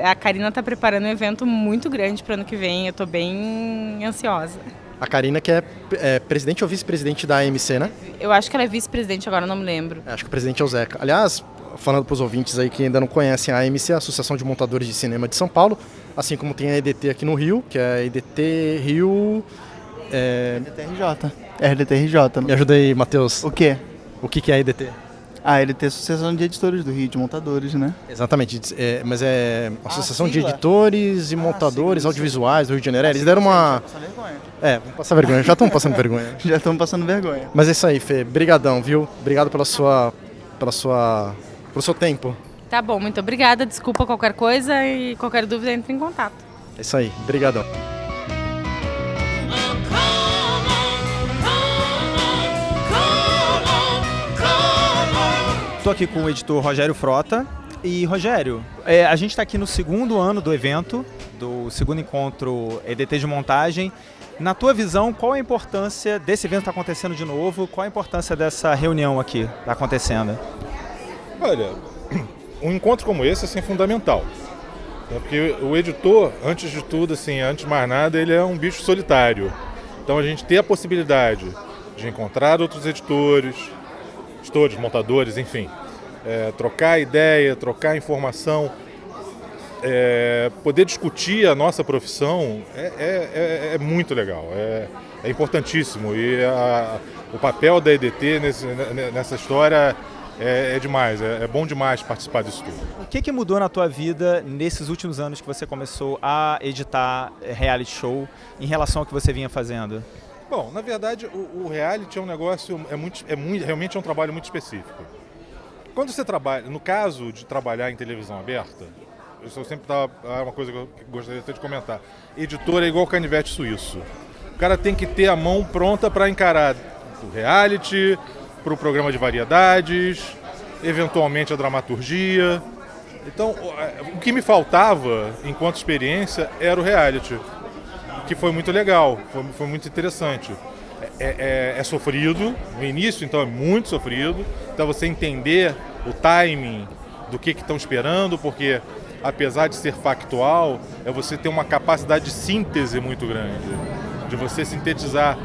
A Karina está preparando um evento muito grande para o ano que vem. Eu estou bem ansiosa. A Karina, que é presidente ou vice-presidente da AMC, né? Eu acho que ela é vice-presidente, agora não me lembro. Acho que o presidente é o Zeca. Aliás, falando para os ouvintes aí que ainda não conhecem a AMC, a Associação de Montadores de Cinema de São Paulo, assim como tem a EDT aqui no Rio, que é a EDT Rio... RDTRJ. Me ajuda aí, Matheus. O quê? O que é a EDT? A EDT é a Associação de Editores do Rio, de Montadores, né? Exatamente, mas é Associação de Editores e Montadores Audiovisuais do Rio de Janeiro. Eles deram uma... Vamos passar vergonha, já estão passando vergonha. Já estamos passando vergonha. Mas é isso aí, Fê, brigadão, viu? Obrigado pelo seu tempo. Tá bom, muito obrigada, desculpa qualquer coisa e qualquer dúvida entre em contato. É isso aí, brigadão. Estou aqui com o editor Rogério Frota. E, Rogério, a gente está aqui no segundo ano do evento, do segundo encontro EDT de montagem. Na tua visão, qual a importância desse evento estar acontecendo de novo? Qual a importância dessa reunião aqui está acontecendo? Olha, um encontro como esse assim, é fundamental. Porque o editor, antes de tudo, assim, antes de mais nada, ele é um bicho solitário. Então a gente ter a possibilidade de encontrar outros editores, montadores, enfim, trocar ideia, trocar informação, poder discutir a nossa profissão é muito legal, é importantíssimo. E o papel da EDT nessa história é demais, é bom demais participar disso tudo. O que mudou na tua vida nesses últimos anos que você começou a editar reality show em relação ao que você vinha fazendo? Bom, na verdade, o reality é um negócio, realmente é um trabalho muito específico. Quando você trabalha, no caso de trabalhar em televisão aberta, eu sempre uma coisa que eu gostaria até de comentar, editor é igual canivete suíço. O cara tem que ter a mão pronta para encarar o reality, para o programa de variedades, eventualmente a dramaturgia. Então, o que me faltava, enquanto experiência, era o reality, que foi muito legal, foi muito interessante. É sofrido, no início, então, é muito sofrido. Então, você entender o timing do que estão esperando, porque, apesar de ser factual, você ter uma capacidade de síntese muito grande, de você sintetizar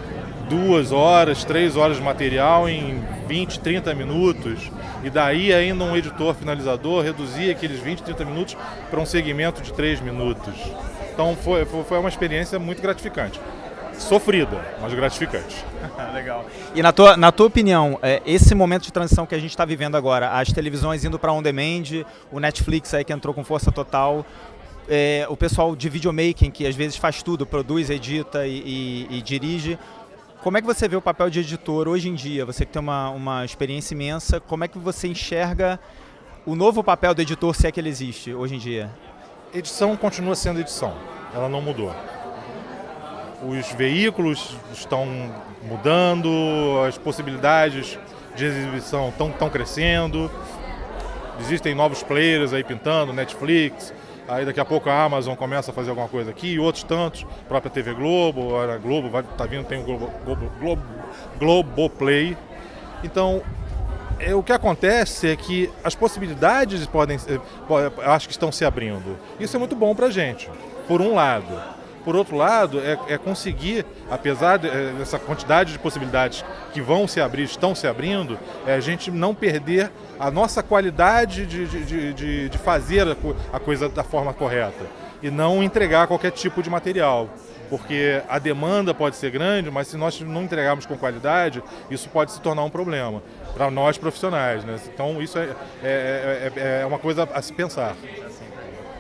2 horas, 3 horas de material em 20, 30 minutos, e daí ainda um editor finalizador reduzir aqueles 20, 30 minutos para um segmento de 3 minutos. Então foi uma experiência muito gratificante. Sofrida, mas gratificante. Legal. E na tua opinião, esse momento de transição que a gente está vivendo agora, as televisões indo para on demand, o Netflix aí que entrou com força total, o pessoal de videomaking que às vezes faz tudo, produz, edita e dirige, como é que você vê o papel de editor hoje em dia? Você que tem uma experiência imensa, como é que você enxerga o novo papel do editor, se é que ele existe hoje em dia? Edição continua sendo edição, ela não mudou. Os veículos estão mudando, as possibilidades de exibição estão crescendo, existem novos players aí pintando, Netflix, aí daqui a pouco a Amazon começa a fazer alguma coisa aqui, e outros tantos, a própria TV Globo, a Globo tá vindo, tem o Globoplay. Então, o que acontece é que as possibilidades acho que estão se abrindo. Isso é muito bom pra gente, por um lado. Por outro lado, é conseguir, apesar dessa quantidade de possibilidades que estão se abrindo, a gente não perder a nossa qualidade de fazer a coisa da forma correta e não entregar qualquer tipo de material. Porque a demanda pode ser grande, mas se nós não entregarmos com qualidade, isso pode se tornar um problema para nós profissionais, né? Então isso é uma coisa a se pensar.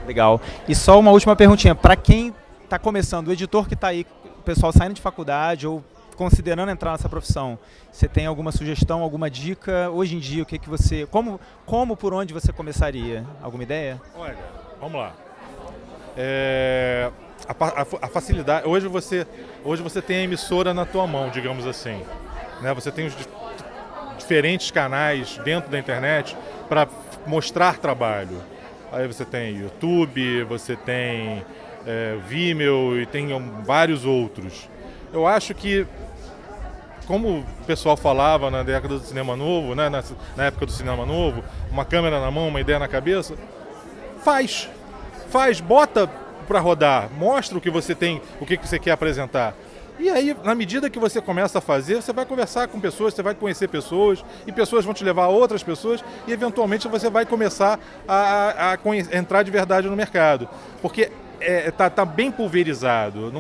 Legal. E só uma última perguntinha. Para quem está começando, o editor que está aí, o pessoal saindo de faculdade ou considerando entrar nessa profissão, você tem alguma sugestão, alguma dica? Hoje em dia, o que você... por onde você começaria? Alguma ideia? Olha, vamos lá. A facilidade... Hoje você tem a emissora na tua mão, digamos assim. Né? Você tem os diferentes canais dentro da internet para mostrar trabalho. Aí você tem YouTube, você tem Vimeo e tem vários outros. Eu acho que, como o pessoal falava na década do cinema novo, né, na época do cinema novo, uma câmera na mão, uma ideia na cabeça, faz, bota para rodar, mostra o que você tem, o que você quer apresentar. E aí, na medida que você começa a fazer, você vai conversar com pessoas, você vai conhecer pessoas, e pessoas vão te levar a outras pessoas, e eventualmente você vai começar a entrar de verdade no mercado. Porque tá bem pulverizado,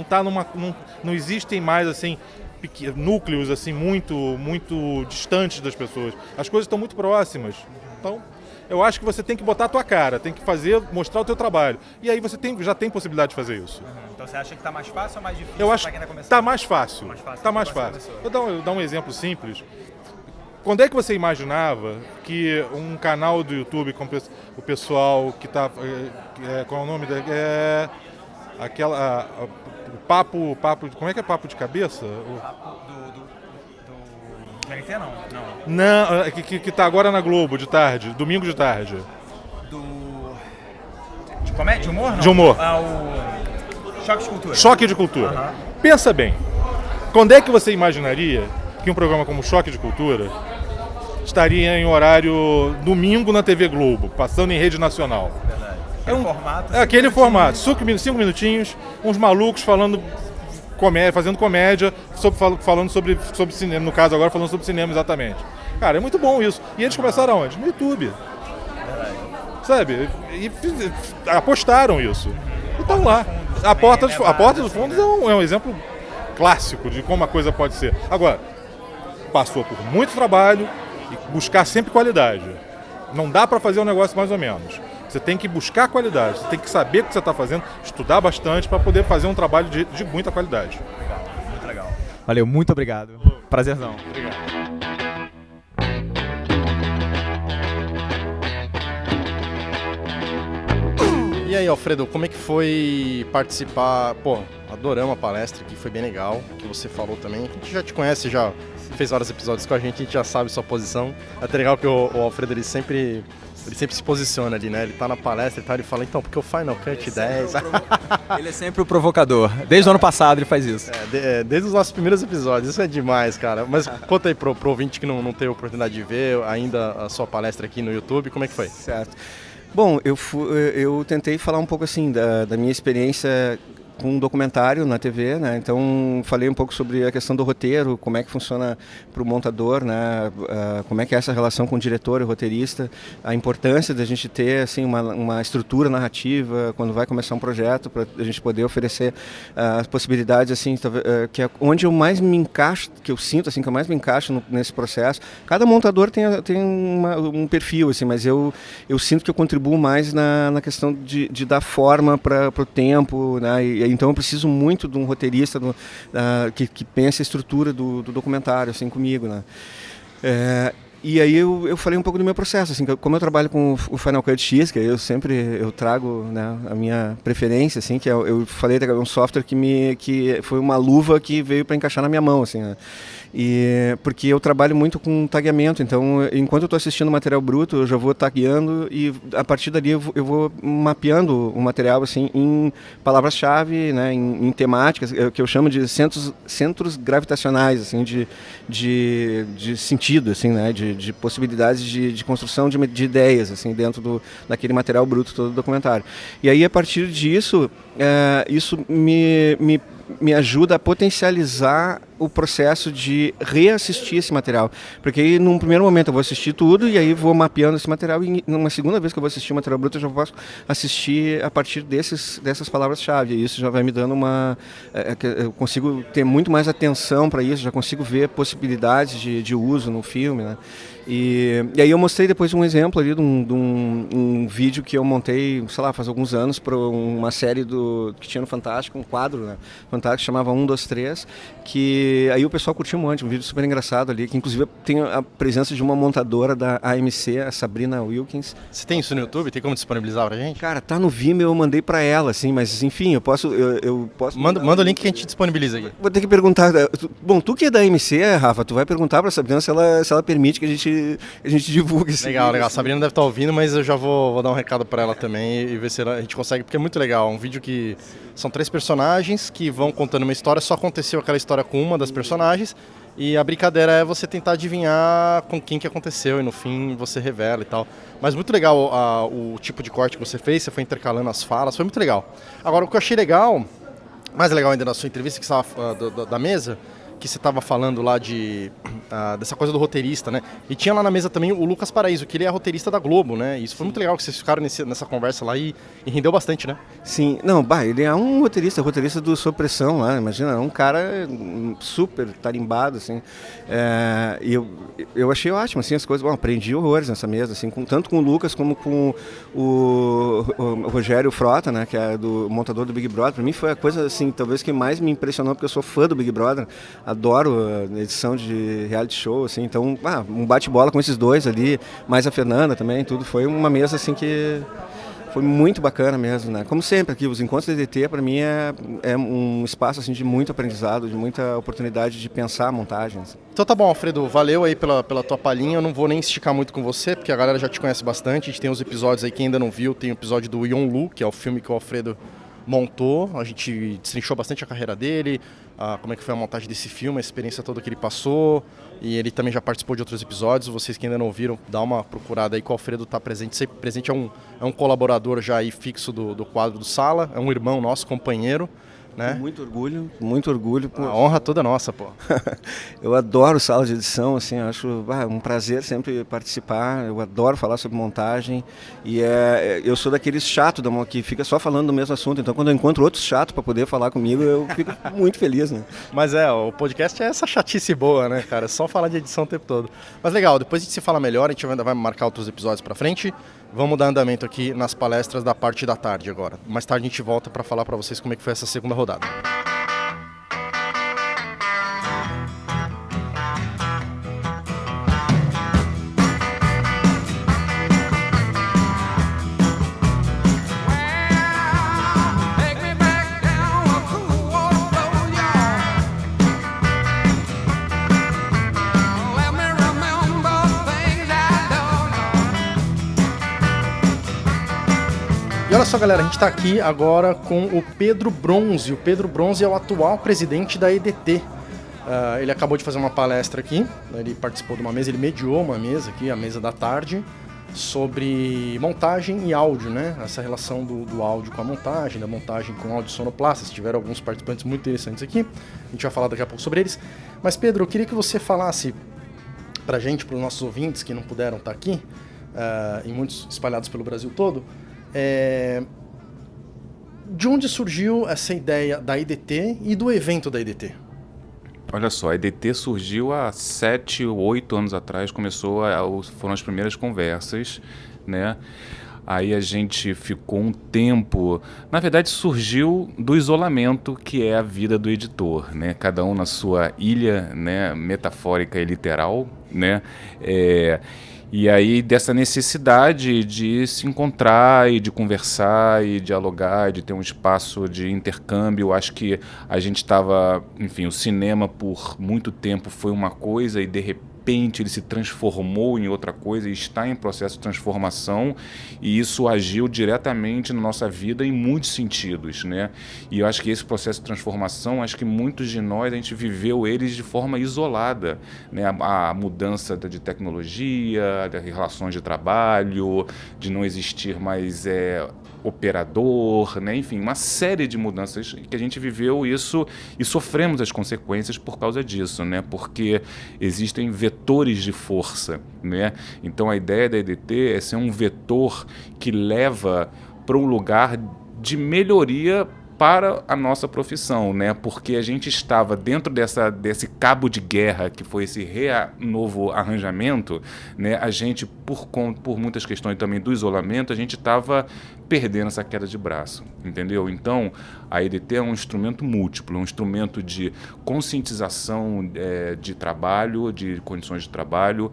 não existem mais assim núcleos assim muito distantes das pessoas. As coisas estão muito próximas. Então, eu acho que você tem que botar a tua cara, tem que mostrar o teu trabalho. E aí você já tem possibilidade de fazer isso. Então você acha que está mais fácil ou mais difícil? Eu acho que está mais fácil. Está mais fácil. fácil. Vou dar um exemplo simples. Quando é que você imaginava que um canal do YouTube com o pessoal que está... qual é o nome? Papo... Como é que é papo de cabeça? Papo do TNT não? Não, que está agora na Globo, de tarde, domingo de tarde. De comédia? De humor? Não? De humor. O Choque de Cultura. Choque de Cultura. Uhum. Pensa bem, quando é que você imaginaria que um programa como Choque de Cultura estaria em horário domingo na TV Globo, passando em rede nacional? Verdade. Aquele formato, 5 minutinhos, uns malucos fazendo comédia, falando sobre cinema, no caso agora falando sobre cinema exatamente. Cara, é muito bom isso. E eles começaram aonde? No YouTube. Verdade. Sabe? E apostaram isso. E estão lá. A Porta dos Fundos é um exemplo clássico de como a coisa pode ser. Agora, passou por muito trabalho e buscar sempre qualidade. Não dá para fazer um negócio mais ou menos. Você tem que buscar qualidade, você tem que saber o que você está fazendo, estudar bastante para poder fazer um trabalho de muita qualidade. Legal, muito legal. Valeu, muito obrigado. Prazerzão. Obrigado. E aí, Alfredo, como é que foi participar? Pô, adoramos a palestra aqui, foi bem legal, o que você falou também. A gente já te conhece, já fez vários episódios com a gente já sabe sua posição. É até legal que o Alfredo ele sempre Ele sempre se posiciona ali, né? Ele tá na palestra e tal, ele fala, então, porque o Final Cut 10... Ele é sempre o provocador. Desde o ano passado ele faz isso. Desde os nossos primeiros episódios, isso é demais, cara. Mas conta aí pro ouvinte que não teve a oportunidade de ver ainda a sua palestra aqui no YouTube, como é que foi? Certo. Bom, eu tentei falar um pouco assim da minha experiência com um documentário na TV, né? Então falei um pouco sobre a questão do roteiro, como é que funciona para o montador, né? Como é que é essa relação com o diretor e o roteirista, a importância da gente ter assim uma estrutura narrativa quando vai começar um projeto, para a gente poder oferecer as possibilidades assim, que é onde eu mais me encaixo, que eu sinto assim que eu mais me encaixo nesse processo. Cada montador tem um perfil assim, mas eu sinto que eu contribuo mais na questão de dar forma para o tempo, né? Então eu preciso muito de um roteirista que pense a estrutura do documentário assim, comigo, né? E aí eu falei um pouco do meu processo, assim, como eu trabalho com o Final Cut X, que eu trago, né, a minha preferência, assim, que eu falei que é um software que foi uma luva que veio para encaixar na minha mão, assim, né? E porque eu trabalho muito com tagueamento, então enquanto eu estou assistindo o material bruto, eu já vou tagueando e a partir dali eu vou mapeando o material assim em palavras-chave, né, em temáticas que eu chamo de centros gravitacionais, assim, de sentido, assim, né, de possibilidades de construção de ideias, assim, dentro daquele material bruto todo do documentário. E aí a partir disso, isso me ajuda a potencializar o processo de reassistir esse material, porque aí num primeiro momento eu vou assistir tudo e aí vou mapeando esse material e numa segunda vez que eu vou assistir o material bruto eu já posso assistir a partir dessas palavras-chave, e isso já vai me dando eu consigo ter muito mais atenção para isso, já consigo ver possibilidades de uso no filme, né? E aí eu mostrei depois um exemplo ali de um vídeo que eu montei, sei lá, faz alguns anos para uma série que tinha no Fantástico, um quadro, né, Fantástico, chamava 1, 2, 3, que aí o pessoal curtiu um monte, um vídeo super engraçado ali, que inclusive tem a presença de uma montadora da AMC, a Sabrina Wilkins. Você tem isso no YouTube? Tem como disponibilizar pra gente? Cara, tá no Vimeo, eu mandei pra ela, assim, mas enfim, eu posso... Manda o link que a gente disponibiliza aqui. Vou ter que perguntar... Bom, tu que é da AMC, Rafa, tu vai perguntar pra Sabrina se ela permite que a gente divulgue esse Legal, vídeo. legal. A Sabrina deve estar ouvindo, mas eu já vou dar um recado pra ela também e ver se a gente consegue, porque é muito legal. Um vídeo que são 3 personagens que vão contando uma história, só aconteceu aquela história com uma das personagens e a brincadeira é você tentar adivinhar com quem que aconteceu e no fim você revela e tal. Mas muito legal o tipo de corte que você fez, você foi intercalando as falas, foi muito legal. Agora, o que eu achei legal, mais legal ainda na sua entrevista que você estava da mesa, que você estava falando lá dessa coisa do roteirista, né? E tinha lá na mesa também o Lucas Paraíso, que ele é roteirista da Globo, né? E isso foi muito legal que vocês ficaram nessa conversa lá e rendeu bastante, né? Sim, não, ele é um roteirista do Sob Pressão lá, imagina, é um cara super tarimbado, assim. E eu achei ótimo, assim, as coisas, aprendi horrores nessa mesa, assim, tanto com o Lucas como com o Rogério Frota, né? Que é do montador do Big Brother. Pra mim foi a coisa, assim, talvez que mais me impressionou, porque eu sou fã do Big Brother, adoro a edição de reality show, assim, então, um bate-bola com esses dois ali, mais a Fernanda também, tudo, foi uma mesa, assim, que foi muito bacana mesmo, né? Como sempre aqui, os encontros de DT, para mim, é um espaço, assim, de muito aprendizado, de muita oportunidade de pensar montagens. Então tá bom, Alfredo, valeu aí pela tua palhinha, eu não vou nem esticar muito com você, porque a galera já te conhece bastante, a gente tem uns episódios aí, quem ainda não viu, tem o episódio do Yonlu, que é o filme que o Alfredo montou, a gente destrinchou bastante a carreira dele, como é que foi a montagem desse filme, a experiência toda que ele passou, e ele também já participou de outros episódios. Vocês que ainda não viram, dá uma procurada aí que o Alfredo está presente, sempre presente, é um colaborador já aí fixo do quadro do Sala, é um irmão nosso, companheiro, né? Muito orgulho. A honra toda nossa, pô. Eu adoro sala de edição, assim, acho um prazer sempre participar, eu adoro falar sobre montagem e eu sou daqueles chatos que fica só falando do mesmo assunto, então quando eu encontro outros chatos para poder falar comigo, eu fico muito feliz, né? Mas o podcast é essa chatice boa, né, cara? É só falar de edição o tempo todo. Mas legal, depois a gente se fala melhor, a gente ainda vai marcar outros episódios pra frente. Vamos dar andamento aqui nas palestras da parte da tarde agora. Mais tarde a gente volta para falar para vocês como é que foi essa segunda rodada. olha só, galera, a gente está aqui agora com o Pedro Bronze. O Pedro Bronze é o atual presidente da EDT. Ele acabou de fazer uma palestra aqui, ele participou de uma mesa, ele mediou uma mesa aqui, a mesa da tarde, sobre montagem e áudio, né? Essa relação do áudio com a montagem, da montagem com áudio sonoplasta. Tiveram alguns participantes muito interessantes aqui, a gente vai falar daqui a pouco sobre eles. Mas, Pedro, eu queria que você falasse pra gente, para os nossos ouvintes que não puderam estar aqui, e muitos espalhados pelo Brasil todo, de onde surgiu essa ideia da EDT e do evento da EDT? Olha só, a EDT surgiu há 7 ou 8 anos atrás, foram as primeiras conversas, né? Aí a gente ficou um tempo... Na verdade, surgiu do isolamento que é a vida do editor, né? Cada um na sua ilha, né? Metafórica e literal, né? E aí dessa necessidade de se encontrar e de conversar e dialogar, de ter um espaço de intercâmbio. Acho que a gente estava, enfim, o cinema por muito tempo foi uma coisa e de repente ele se transformou em outra coisa e está em processo de transformação, e isso agiu diretamente na nossa vida em muitos sentidos, né? E eu acho que esse processo de transformação, acho que muitos de nós, a gente viveu eles de forma isolada, né? A mudança de tecnologia, de relações de trabalho, de não existir mais operador, né? Enfim, uma série de mudanças que a gente viveu isso e sofremos as consequências por causa disso, né? Porque existem vetores de força, né? Então a ideia da EDT é ser um vetor que leva para um lugar de melhoria para a nossa profissão, né? Porque a gente estava dentro desse cabo de guerra que foi esse novo arranjamento, né? A gente, por muitas questões também do isolamento, a gente estava perdendo essa queda de braço, entendeu? Então, a EDT é um instrumento múltiplo, um instrumento de conscientização de trabalho, de condições de trabalho,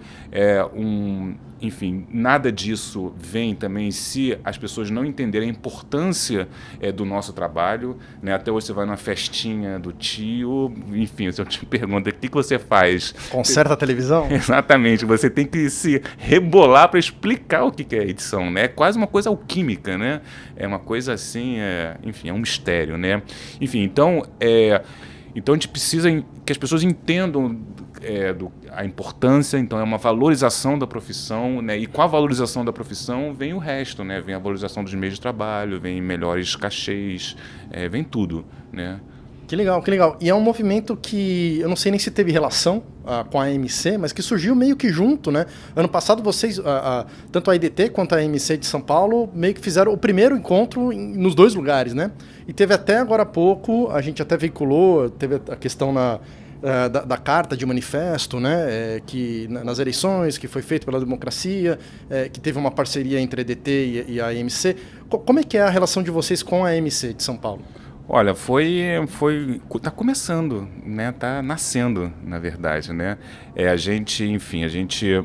enfim, nada disso vem também se as pessoas não entenderem a importância do nosso trabalho, né? Até hoje você vai numa festinha do tio, enfim, se eu te pergunto, o que você faz? Conserta a televisão? Exatamente, você tem que se rebolar para explicar o que é edição, né? É quase uma coisa alquímica, né? É uma coisa assim, enfim, é um mistério, né? Enfim, então a gente precisa que as pessoas entendam a importância, então é uma valorização da profissão, né? E com a valorização da profissão vem o resto, né? Vem a valorização dos meios de trabalho, vem melhores cachês, vem tudo, né? Que legal, que legal. E é um movimento que eu não sei nem se teve relação com a AMC, mas que surgiu meio que junto, né? Ano passado vocês, tanto a EDT quanto a AMC de São Paulo, meio que fizeram o primeiro encontro nos dois lugares, né? E teve até agora há pouco, a gente até veiculou, teve a questão da carta de manifesto, né? Que nas eleições, que foi feito pela democracia, que teve uma parceria entre a EDT e a AMC. Como é que é a relação de vocês com a AMC de São Paulo? Olha, tá começando, né? Tá nascendo, na verdade, né? A gente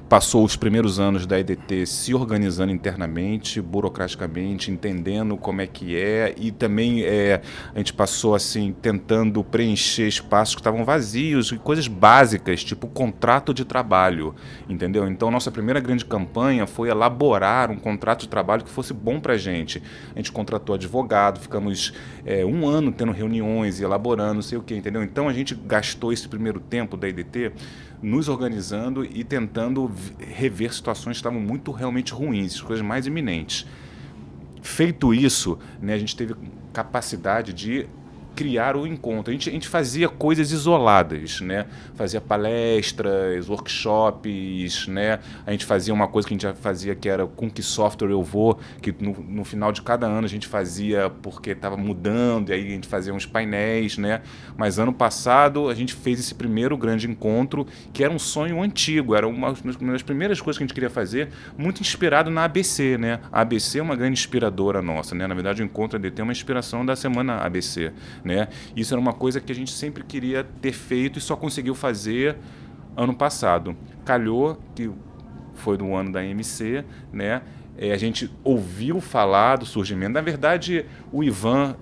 passou os primeiros anos da EDT se organizando internamente, burocraticamente, entendendo como é que e também a gente passou assim tentando preencher espaços que estavam vazios, coisas básicas, tipo contrato de trabalho, entendeu? Então nossa primeira grande campanha foi elaborar um contrato de trabalho que fosse bom pra gente. A gente contratou advogado, ficamos 1 ano tendo reuniões e elaborando, não sei o que, entendeu? Então a gente gastou esse primeiro tempo da EDT nos organizando e tentando rever situações que estavam realmente ruins, as coisas mais iminentes. Feito isso, né, a gente teve capacidade de criar o encontro. A gente fazia coisas isoladas, né? Fazia palestras, workshops, né? A gente fazia uma coisa que a gente já fazia, que era com que software eu vou, que no final de cada ano a gente fazia porque estava mudando, e aí a gente fazia uns painéis, né? Mas ano passado a gente fez esse primeiro grande encontro, que era um sonho antigo, era uma das primeiras coisas que a gente queria fazer, muito inspirado na ABC, né? A ABC é uma grande inspiradora nossa, né? Na verdade, o Encontro ADT é uma inspiração da Semana ABC, né? Isso era uma coisa que a gente sempre queria ter feito e só conseguiu fazer ano passado. Calhou que foi do ano da AMC, né? A gente ouviu falar do surgimento. Na verdade, o Ivan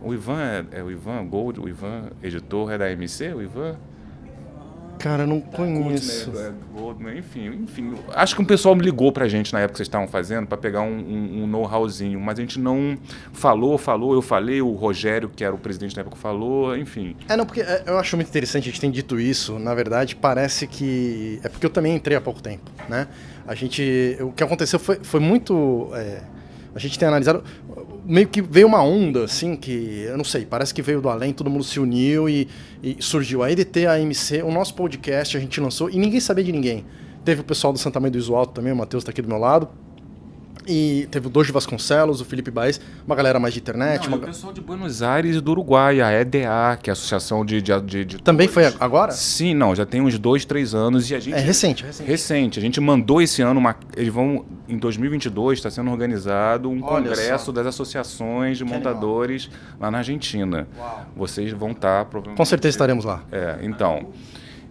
Gold, o Ivan editor é da AMC, o Ivan? Cara, eu não conheço. Goldman, enfim. Acho que um pessoal me ligou pra gente na época que vocês estavam fazendo pra pegar um know-howzinho, mas a gente não falou, eu falei, o Rogério, que era o presidente na época, falou, enfim. Não, porque eu acho muito interessante a gente ter dito isso. Na verdade, parece que... É porque eu também entrei há pouco tempo, né? O que aconteceu foi muito... A gente tem analisado... Meio que veio uma onda, assim, que... Eu não sei, parece que veio do além, todo mundo se uniu e surgiu a EDT, a AMC, o nosso podcast a gente lançou e ninguém sabia de ninguém. Teve o pessoal do Santa Mãe do Iso Alto também, o Matheus tá aqui do meu lado. E teve o Dojo Vasconcelos, o Felipe Baez, uma galera mais de internet. O pessoal de Buenos Aires e do Uruguai, a EDA, que é a Associação de Também foi agora? Sim, não, já tem uns 2, 3 anos e a gente... É recente. Recente. A gente mandou esse ano, eles vão, em 2022, está sendo organizado um congresso das associações de montadores lá na Argentina. Uau. Vocês vão estar... provavelmente... Com certeza estaremos lá.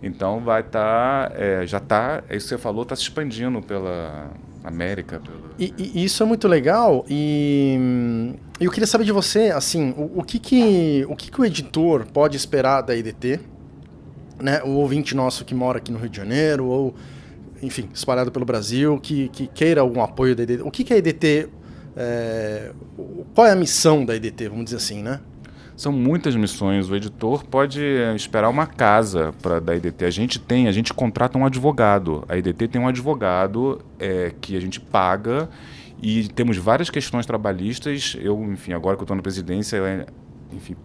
Então vai estar... já está, é isso que você falou, está se expandindo pela América. E isso é muito legal e eu queria saber de você, assim, o que o editor pode esperar da EDT, né? O ouvinte nosso que mora aqui no Rio de Janeiro ou, enfim, espalhado pelo Brasil, que queira algum apoio da EDT. O que a EDT... qual é a missão da EDT, vamos dizer assim, né? São muitas missões. O editor pode esperar uma casa da EDT. A gente contrata um advogado. A EDT tem um advogado que a gente paga e temos várias questões trabalhistas. Agora que eu estou na presidência,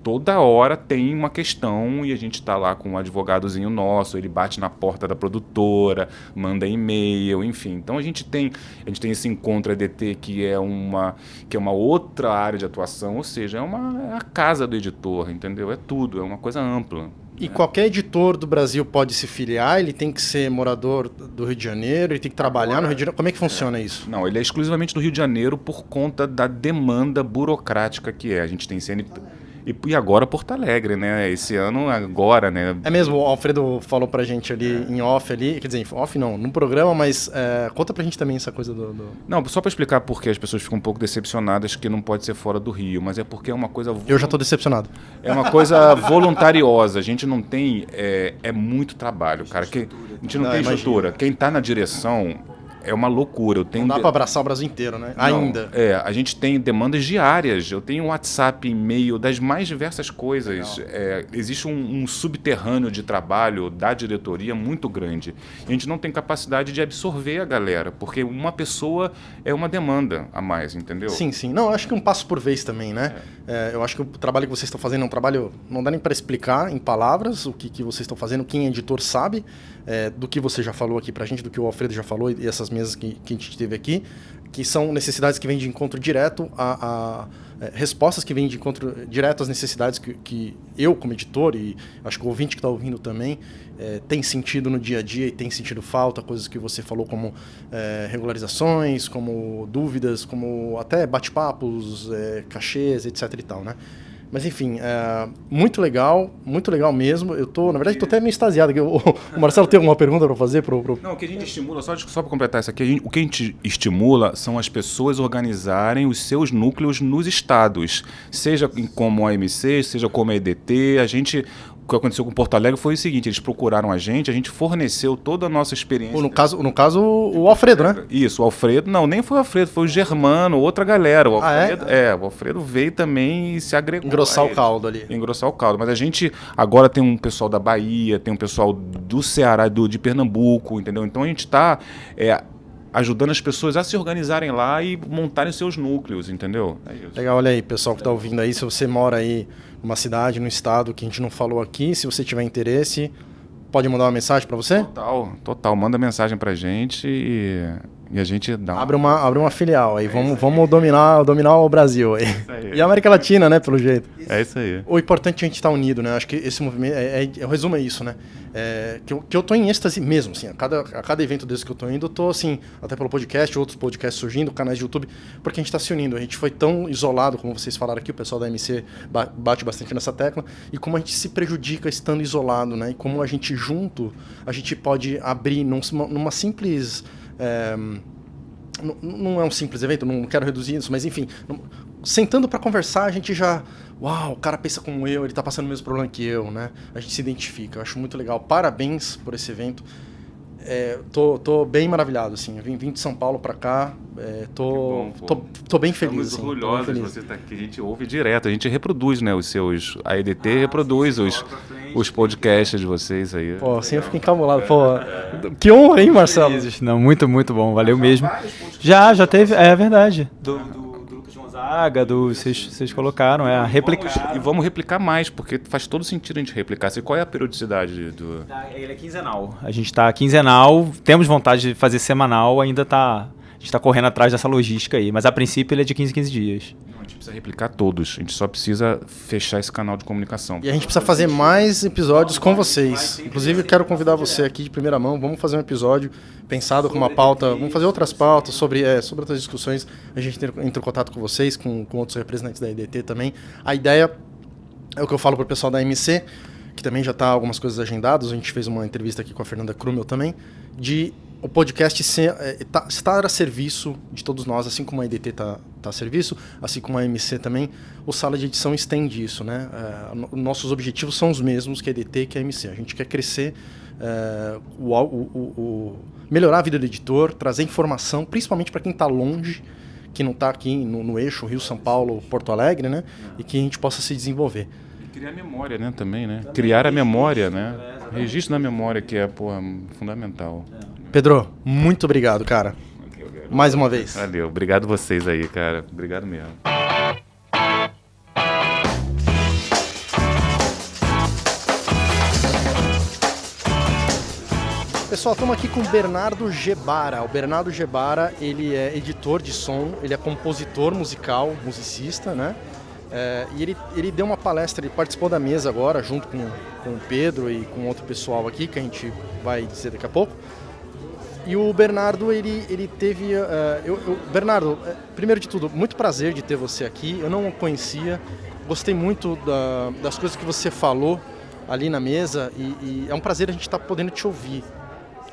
toda hora tem uma questão e a gente está lá com um advogadozinho nosso, ele bate na porta da produtora, manda e-mail, enfim. Então a gente tem esse encontro EDT que é uma outra área de atuação, ou seja, é a casa do editor, entendeu? É tudo, é uma coisa ampla. E qualquer editor do Brasil pode se filiar? Ele tem que ser morador do Rio de Janeiro? Ele tem que trabalhar no Rio de Janeiro? Como é que funciona isso? Não, ele é exclusivamente do Rio de Janeiro por conta da demanda burocrática que é. A gente tem CNP... E agora Porto Alegre, né? Esse ano, agora, né? É mesmo, o Alfredo falou pra gente ali em off ali, quer dizer, off não, no programa, mas conta pra gente também essa coisa do... Não, só pra explicar porque as pessoas ficam um pouco decepcionadas que não pode ser fora do Rio, mas é porque é uma coisa... Eu já tô decepcionado. É uma coisa voluntariosa, a gente não tem... É muito trabalho, cara. A gente não tem estrutura. Quem tá na direção... É uma loucura. Não dá para abraçar o Brasil inteiro, né? Não, ainda. A gente tem demandas diárias. Eu tenho WhatsApp, e-mail, das mais diversas coisas. Existe um subterrâneo de trabalho da diretoria muito grande. E a gente não tem capacidade de absorver a galera, porque uma pessoa é uma demanda a mais, entendeu? Sim. Não, eu acho que um passo por vez também, né? Eu acho que o trabalho que vocês estão fazendo é um trabalho... Não dá nem para explicar em palavras o que vocês estão fazendo. Quem é editor sabe do que você já falou aqui pra gente, do que o Alfredo já falou e essas mesas que a gente teve aqui, que são necessidades que vêm de encontro direto a respostas que vêm de encontro direto às necessidades que eu, como editor, e acho que o ouvinte que está ouvindo também, tem sentido no dia a dia e tem sentido falta, coisas que você falou como regularizações, como dúvidas, como até bate-papos, cachês, etc e tal, né? Mas enfim, muito legal mesmo. Na verdade, estou até meio extasiado aqui. O Marcelo tem alguma pergunta para fazer? Não, o que a gente estimula, só para completar isso aqui, o que a gente estimula são as pessoas organizarem os seus núcleos nos estados, seja como a AMC, seja como a EDT. O que aconteceu com Porto Alegre foi o seguinte: eles procuraram a gente forneceu toda a nossa experiência. No caso o Alfredo, né? Isso, o Alfredo, não, nem foi o Alfredo, foi o Germano, outra galera. O Alfredo, o Alfredo veio também e se agregou. Engrossar o caldo ali. Engrossar o caldo. Mas a gente agora tem um pessoal da Bahia, tem um pessoal do Ceará, de Pernambuco, entendeu? Então a gente está ajudando as pessoas a se organizarem lá e montarem seus núcleos, entendeu? É isso. Legal, olha aí, pessoal que está ouvindo aí, se você mora aí numa cidade, num estado que a gente não falou aqui, se você tiver interesse, pode mandar uma mensagem para você? Total, manda mensagem pra gente e a gente dá abre uma filial aí, vamos dominar o Brasil aí. E a América Latina, né, pelo jeito. É isso aí. O importante é a gente estar unido, né? Acho que esse movimento, o resumo é isso, né? Que eu tô em êxtase mesmo, assim, a cada evento desse que eu tô indo, eu tô assim, até pelo podcast, outros podcasts surgindo, canais de YouTube, porque a gente tá se unindo. A gente foi tão isolado, como vocês falaram aqui, o pessoal da MC bate bastante nessa tecla, e como a gente se prejudica estando isolado, né? E como a gente junto, a gente pode abrir numa simples... não é um simples evento, não quero reduzir isso, mas enfim, sentando para conversar, a gente já uau, o cara pensa como eu, ele tá passando o mesmo problema que eu, né? A gente se identifica, eu acho muito legal. Parabéns por esse evento. Tô bem maravilhado, assim. Eu vim de São Paulo para cá, tô bem feliz. Estamos assim, orgulhosos de você estar aqui. A gente ouve direto, a gente reproduz, né, a EDT reproduz os podcasts de vocês aí. Pô, assim eu fico encabulado. Pô, que honra, hein, Marcelo? Não, muito, muito bom, valeu mesmo. Já teve, é verdade. Do Lucas Gonzaga, vocês colocaram, replicar. E vamos replicar mais, porque faz todo sentido a gente replicar. Qual é a periodicidade do... Ele é quinzenal. A gente está quinzenal, temos vontade de fazer semanal, a gente está correndo atrás dessa logística aí, mas a princípio ele é de 15 em 15 dias. A gente precisa replicar todos, a gente só precisa fechar esse canal de comunicação. E a gente precisa fazer mais episódios com vocês. Inclusive eu quero convidar você aqui de primeira mão, vamos fazer um episódio pensado com uma pauta, vamos fazer outras pautas sobre outras discussões, a gente entra em contato com vocês, com outros representantes da EDT também. A ideia é o que eu falo para o pessoal da MC, que também já está algumas coisas agendadas, a gente fez uma entrevista aqui com a Fernanda Krumel também, de o podcast estar a serviço de todos nós, assim como a EDT está a serviço, assim como a MC também, o Sala de Edição estende isso, né? Nossos objetivos são os mesmos que a EDT e que a MC. A gente quer crescer, melhorar a vida do editor, trazer informação, principalmente para quem está longe, que não está aqui no eixo Rio, São Paulo, Porto Alegre, né? E que a gente possa se desenvolver. E criar memória, né, também, né? Criar a memória, né? Registro na memória, que é, fundamental. Pedro, muito obrigado, cara. Mais uma vez. Valeu, obrigado vocês aí, cara. Obrigado mesmo. Pessoal, estamos aqui com o Bernardo Gebara. O Bernardo Gebara, ele é editor de som, ele é compositor musical, musicista, né? E ele deu uma palestra, ele participou da mesa agora, junto com o Pedro e com outro pessoal aqui, que a gente vai dizer daqui a pouco. E o Bernardo, ele teve... Bernardo, primeiro de tudo, muito prazer de ter você aqui. Eu não o conhecia, gostei muito das coisas que você falou ali na mesa e é um prazer a gente estar podendo te ouvir.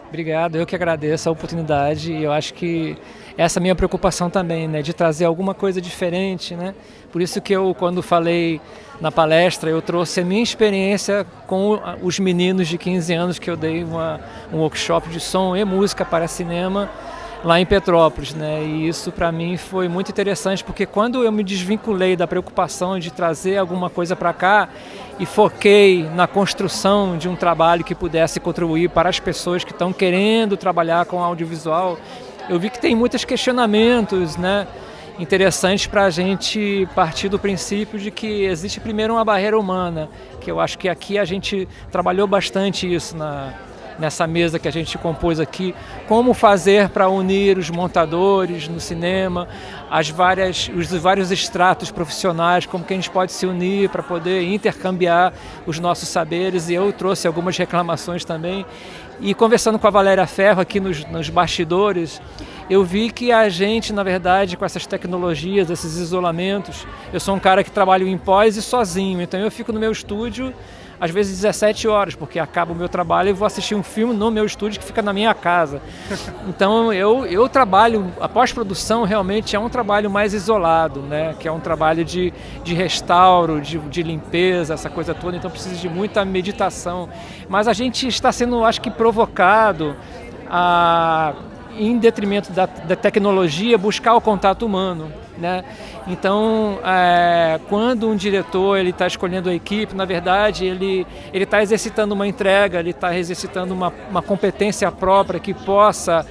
Obrigado, eu que agradeço a oportunidade e eu acho que essa é a minha preocupação também, né, de trazer alguma coisa diferente, né? Por isso que eu, quando falei na palestra, eu trouxe a minha experiência com os meninos de 15 anos que eu dei um workshop de som e música para cinema lá em Petrópolis, né? E isso para mim foi muito interessante, porque quando eu me desvinculei da preocupação de trazer alguma coisa para cá e foquei na construção de um trabalho que pudesse contribuir para as pessoas que estão querendo trabalhar com audiovisual, eu vi que tem muitos questionamentos, né, interessantes para a gente partir do princípio de que existe primeiro uma barreira humana, que eu acho que aqui a gente trabalhou bastante isso nessa mesa que a gente compôs aqui, como fazer para unir os montadores no cinema, os vários estratos profissionais, como que a gente pode se unir para poder intercambiar os nossos saberes, e eu trouxe algumas reclamações também. E conversando com a Valéria Ferro aqui nos bastidores, eu vi que a gente, na verdade, com essas tecnologias, esses isolamentos, eu sou um cara que trabalho em pós e sozinho, então eu fico no meu estúdio às vezes 17 horas, porque acaba o meu trabalho e vou assistir um filme no meu estúdio que fica na minha casa. Então eu trabalho, a pós-produção realmente é um trabalho mais isolado, né? Que é um trabalho de restauro, de limpeza, essa coisa toda, então precisa de muita meditação. Mas a gente está sendo, acho que, provocado em detrimento da tecnologia, buscar o contato humano, né? Então, quando um diretor está escolhendo a equipe, na verdade, ele está exercitando uma entrega, ele está exercitando uma competência própria que possa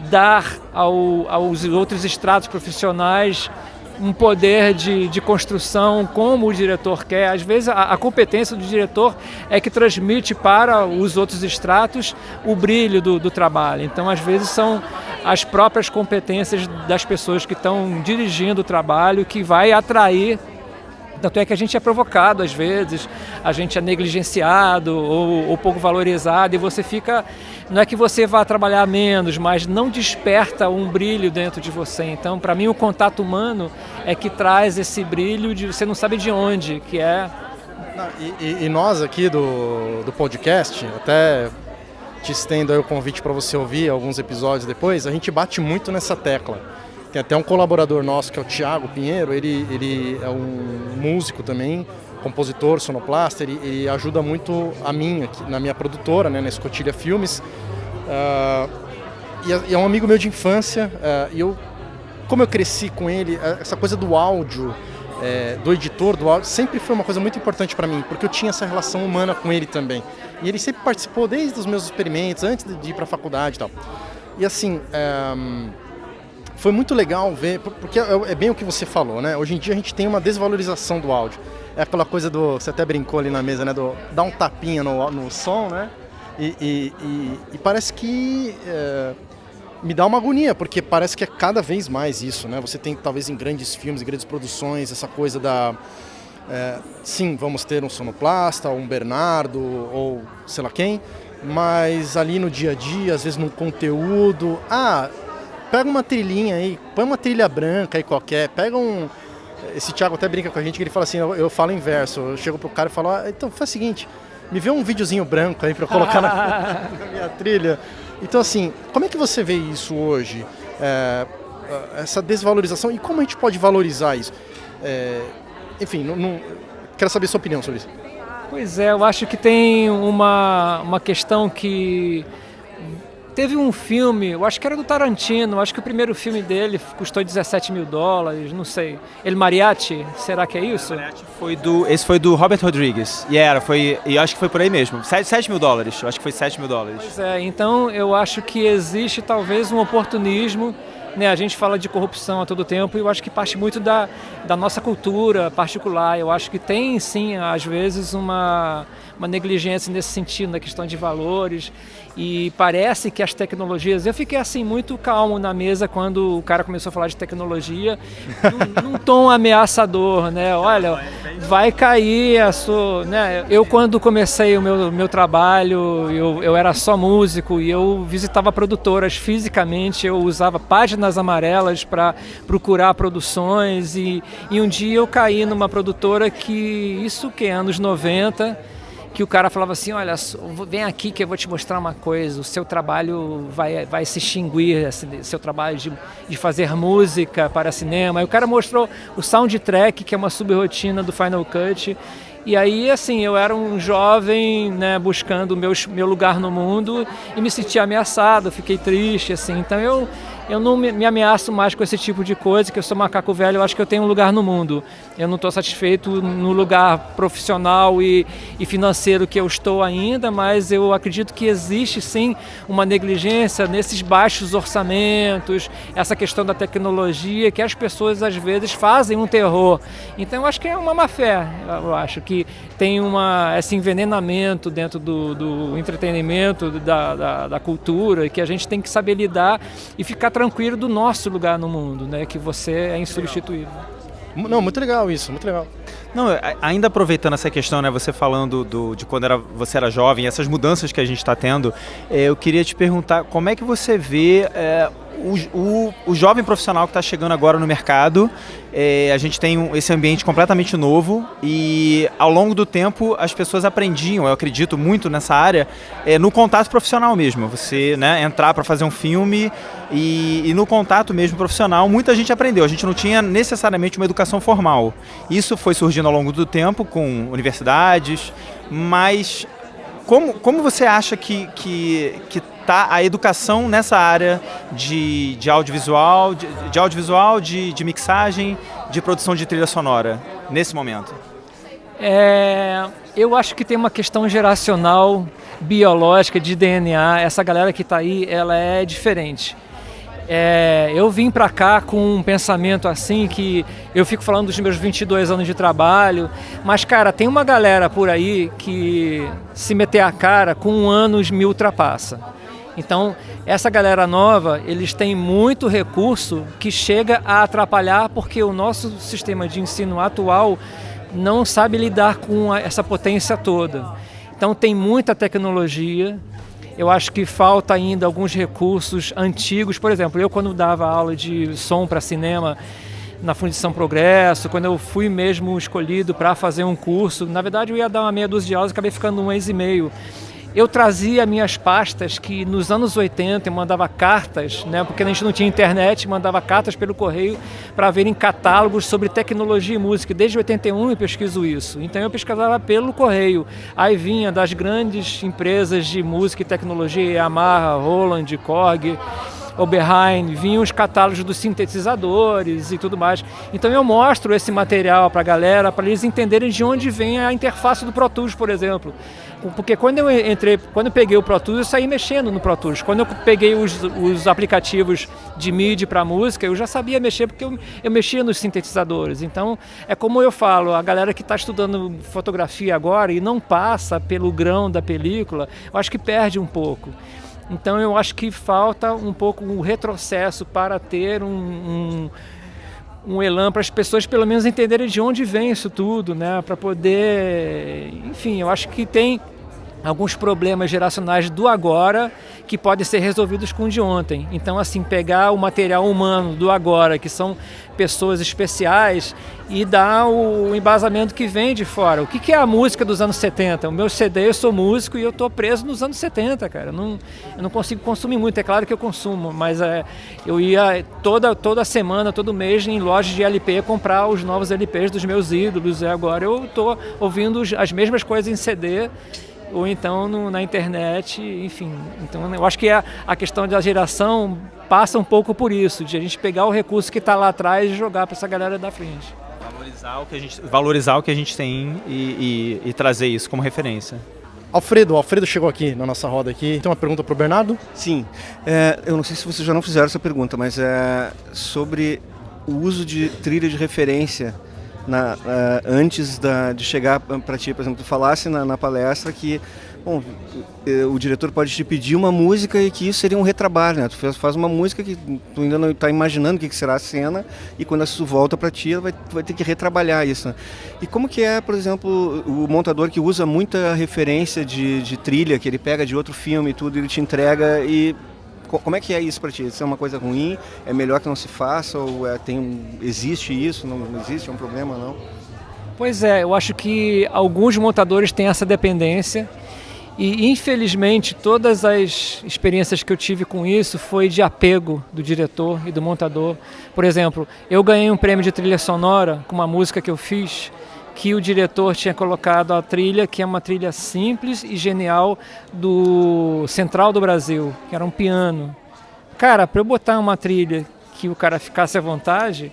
dar aos outros estratos profissionais um poder de construção como o diretor quer. Às vezes a competência do diretor é que transmite para os outros estratos o brilho do trabalho. Então, às vezes, são as próprias competências das pessoas que estão dirigindo o trabalho que vai atrair. Tanto é que a gente é provocado às vezes, a gente é negligenciado ou pouco valorizado, e você fica, não é que você vá trabalhar menos, mas não desperta um brilho dentro de você. Então, para mim, o contato humano é que traz esse brilho de você não sabe de onde, que é... E nós aqui do podcast, até te estendo aí o convite para você ouvir alguns episódios depois, a gente bate muito nessa tecla. Tem até um colaborador nosso, que é o Thiago Pinheiro, ele é um músico também, compositor, sonoplasta, ele ajuda muito a mim, aqui, na minha produtora, né, na Escotilha Filmes. E é um amigo meu de infância, e como eu cresci com ele, essa coisa do áudio, do editor do áudio, sempre foi uma coisa muito importante para mim, porque eu tinha essa relação humana com ele também. E ele sempre participou desde os meus experimentos, antes de ir para a faculdade e tal. E assim, foi muito legal ver, porque é bem o que você falou, né? Hoje em dia a gente tem uma desvalorização do áudio. É aquela coisa você até brincou ali na mesa, né? Dar um tapinha no som, né? E parece que me dá uma agonia, porque parece que é cada vez mais isso, né? Você tem, talvez, em grandes filmes, em grandes produções, essa coisa sim, vamos ter um sonoplasta, ou um Bernardo, ou sei lá quem, mas ali no dia a dia, às vezes no conteúdo, pega uma trilhinha aí, põe uma trilha branca aí qualquer, pega esse Thiago até brinca com a gente, que ele fala assim, eu falo em verso, eu chego pro cara e falo, então faz o seguinte, me vê um videozinho branco aí pra eu colocar na minha trilha. Então assim, como é que você vê isso hoje? Essa desvalorização, e como a gente pode valorizar isso? Enfim, quero saber a sua opinião sobre isso. Pois é, eu acho que tem uma questão que... Teve um filme, eu acho que era do Tarantino, acho que o primeiro filme dele custou $17 mil, não sei. El Mariachi, será que é isso? Esse foi do Robert Rodrigues, e eu acho que foi por aí mesmo, $7 mil, eu acho que foi $7 mil. Pois é, então eu acho que existe talvez um oportunismo, né? A gente fala de corrupção a todo tempo e eu acho que parte muito da nossa cultura particular. Eu acho que tem, sim, às vezes uma negligência nesse sentido, na questão de valores, e parece que as tecnologias... Eu fiquei assim muito calmo na mesa quando o cara começou a falar de tecnologia, num tom ameaçador, né? Olha, vai cair a sua... Né? Eu, quando comecei o meu trabalho, eu era só músico e eu visitava produtoras fisicamente, eu usava páginas amarelas para procurar produções e um dia eu caí numa produtora anos 90, que o cara falava assim, olha, vem aqui que eu vou te mostrar uma coisa, o seu trabalho vai se extinguir, seu trabalho de fazer música para cinema. E o cara mostrou o soundtrack, que é uma subrotina do Final Cut. E aí, assim, eu era um jovem, né, buscando o meu lugar no mundo e me sentia ameaçado, fiquei triste, assim. Então eu não me ameaço mais com esse tipo de coisa, que eu sou macaco velho, eu acho que eu tenho um lugar no mundo. Eu não estou satisfeito no lugar profissional e financeiro que eu estou ainda, mas eu acredito que existe sim uma negligência nesses baixos orçamentos, essa questão da tecnologia, que as pessoas às vezes fazem um terror. Então eu acho que é uma má fé, eu acho que tem esse envenenamento dentro do entretenimento, da cultura, que a gente tem que saber lidar e ficar tranquilo do nosso lugar no mundo, né? Que você é insubstituível. Não, muito legal isso, muito legal. Não, ainda aproveitando essa questão, né, você falando de quando você era jovem, essas mudanças que a gente está tendo, eu queria te perguntar como é que você vê o jovem profissional que está chegando agora no mercado. A gente tem esse ambiente completamente novo e ao longo do tempo as pessoas aprendiam, eu acredito muito nessa área, no contato profissional mesmo. Você, né, entrar para fazer um filme e no contato mesmo profissional, muita gente aprendeu. A gente não tinha necessariamente uma educação formal. Isso foi surgindo ao longo do tempo com universidades, mas como você acha que está a educação nessa área de audiovisual, de mixagem, de produção de trilha sonora, nesse momento? Eu acho que tem uma questão geracional, biológica, de DNA. Essa galera que está aí, ela é diferente. Eu vim para cá com um pensamento assim, que eu fico falando dos meus 22 anos de trabalho, mas, cara, tem uma galera por aí que, se meter a cara, com 1 ano me ultrapassa. Então, essa galera nova, eles têm muito recurso que chega a atrapalhar, porque o nosso sistema de ensino atual não sabe lidar com essa potência toda. Então, tem muita tecnologia. Eu acho que falta ainda alguns recursos antigos. Por exemplo, eu, quando dava aula de som para cinema na Fundição Progresso, quando eu fui mesmo escolhido para fazer um curso, na verdade eu ia dar uma meia dúzia de aulas, acabei ficando 1 mês e meio. eu trazia minhas pastas que nos anos 80 eu mandava cartas, né, porque a gente não tinha internet, mandava cartas pelo correio para verem catálogos sobre tecnologia e música. Desde 81 eu pesquiso isso, então eu pesquisava pelo correio. Aí vinha das grandes empresas de música e tecnologia, Yamaha, Roland, Korg, Oberheim, vinham os catálogos dos sintetizadores e tudo mais. Então eu mostro esse material para a galera, para eles entenderem de onde vem a interface do Pro Tools, por exemplo. Porque quando eu peguei o Pro Tools, eu saí mexendo no Pro Tools. Quando eu peguei os aplicativos de MIDI para música, eu já sabia mexer, porque eu mexia nos sintetizadores. Então, é como eu falo, a galera que está estudando fotografia agora e não passa pelo grão da película, eu acho que perde um pouco. Então eu acho que falta um pouco um retrocesso para ter um elan para as pessoas pelo menos entenderem de onde vem isso tudo, né? Para poder, enfim, eu acho que tem alguns problemas geracionais do agora que podem ser resolvidos com o de ontem. Então, assim, pegar o material humano do agora, que são pessoas especiais, e dar o embasamento que vem de fora. O que é a música dos anos 70? O meu CD, eu sou músico e eu estou preso nos anos 70, cara. Eu não consigo consumir muito, é claro que eu consumo, mas eu ia toda semana, todo mês, em lojas de LP comprar os novos LPs dos meus ídolos, e agora eu estou ouvindo as mesmas coisas em CD, ou então na internet, enfim. Então eu acho que a questão da geração passa um pouco por isso, de a gente pegar o recurso que está lá atrás e jogar para essa galera da frente. Valorizar o que a gente tem e trazer isso como referência. O Alfredo chegou aqui na nossa roda aqui. Tem uma pergunta para o Bernardo? Sim, eu não sei se vocês já não fizeram essa pergunta, mas é sobre o uso de trilha de referência antes de chegar para ti. Por exemplo, tu falasse na palestra que bom, o diretor pode te pedir uma música e que isso seria um retrabalho, né? Tu faz uma música que tu ainda não está imaginando o que será a cena, e quando isso volta para ti, ela vai ter que retrabalhar isso, né? E como que é, por exemplo, o montador que usa muita referência de trilha, que ele pega de outro filme e tudo, ele te entrega, e como é que é isso para ti? Isso é uma coisa ruim? É melhor que não se faça? Ou existe isso? Não existe? É um problema, não? Pois é, eu acho que alguns montadores têm essa dependência. E, infelizmente, todas as experiências que eu tive com isso foi de apego do diretor e do montador. Por exemplo, eu ganhei um prêmio de trilha sonora com uma música que eu fiz, que o diretor tinha colocado a trilha, que é uma trilha simples e genial do Central do Brasil, que era um piano. Cara, para eu botar uma trilha que o cara ficasse à vontade,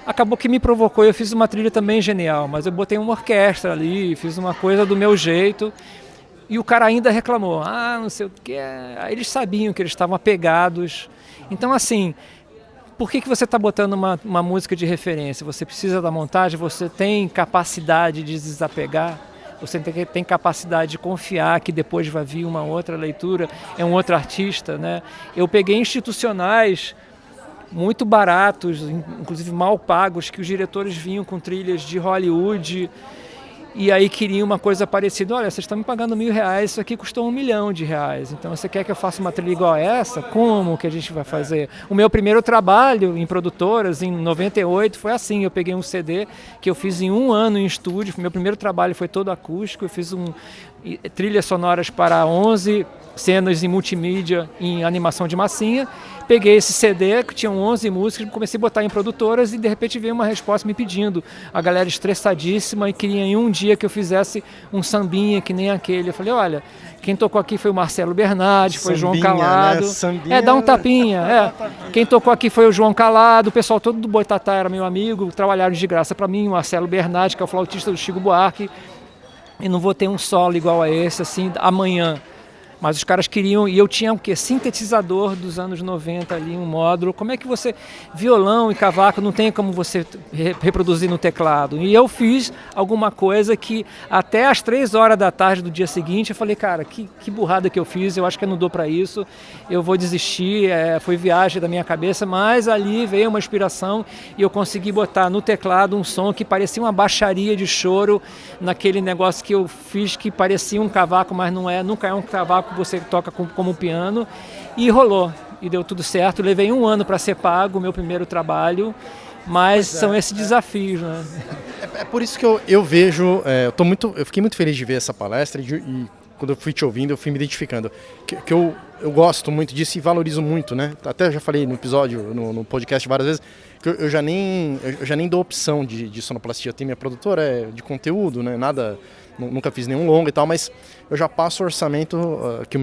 acabou que me provocou. Eu fiz uma trilha também genial, mas eu botei uma orquestra ali, fiz uma coisa do meu jeito. E o cara ainda reclamou, não sei o que. Eles sabiam que eles estavam apegados. Então, assim, por que você está botando uma música de referência? Você precisa da montagem, você tem capacidade de desapegar, você tem capacidade de confiar que depois vai vir uma outra leitura, é um outro artista, né? Eu peguei institucionais muito baratos, inclusive mal pagos, que os diretores vinham com trilhas de Hollywood, e aí queriam uma coisa parecida. Olha, vocês estão me pagando R$1.000, isso aqui custou R$1 milhão. Então você quer que eu faça uma trilha igual a essa? Como que a gente vai fazer? O meu primeiro trabalho em produtoras, em 98, foi assim. Eu peguei um CD que eu fiz em 1 ano em estúdio. Meu primeiro trabalho foi todo acústico. Eu fiz trilhas sonoras para 11 cenas em multimídia, em animação de massinha. Peguei esse CD, que tinha 11 músicas, comecei a botar em produtoras e de repente veio uma resposta me pedindo. A galera estressadíssima e queria em um dia que eu fizesse um sambinha que nem aquele. Eu falei, olha, quem tocou aqui foi o Marcelo Bernardi, foi o João Calado. Né? Sambinha... dá um tapinha. Quem tocou aqui foi o João Calado, o pessoal todo do Boitatá era meu amigo, trabalharam de graça para mim, o Marcelo Bernardi, que é o flautista do Chico Buarque. E não vou ter um solo igual a esse, assim, amanhã. Mas os caras queriam, e eu tinha o quê? Sintetizador dos anos 90 ali, um módulo. Como é que você... Violão e cavaco não tem como você reproduzir no teclado. E eu fiz alguma coisa que até às 3 horas da tarde do dia seguinte eu falei, cara, que burrada que eu fiz, eu acho que eu não dou para isso, eu vou desistir, foi viagem da minha cabeça, mas ali veio uma inspiração e eu consegui botar no teclado um som que parecia uma baixaria de choro, naquele negócio que eu fiz que parecia um cavaco, mas não é, nunca é um cavaco que você toca como piano, e rolou, e deu tudo certo. Levei 1 ano para ser pago, o meu primeiro trabalho, mas são esses desafios, né? É por isso que eu vejo, eu fiquei muito feliz de ver essa palestra e quando eu fui te ouvindo, eu fui me identificando. Que eu gosto muito disso e valorizo muito, né? Até já falei no episódio, no podcast várias vezes, que eu já nem dou opção de sonoplastia. Tem minha produtora de conteúdo, né? Nunca fiz nenhum longa e tal, mas eu já passo o orçamento, que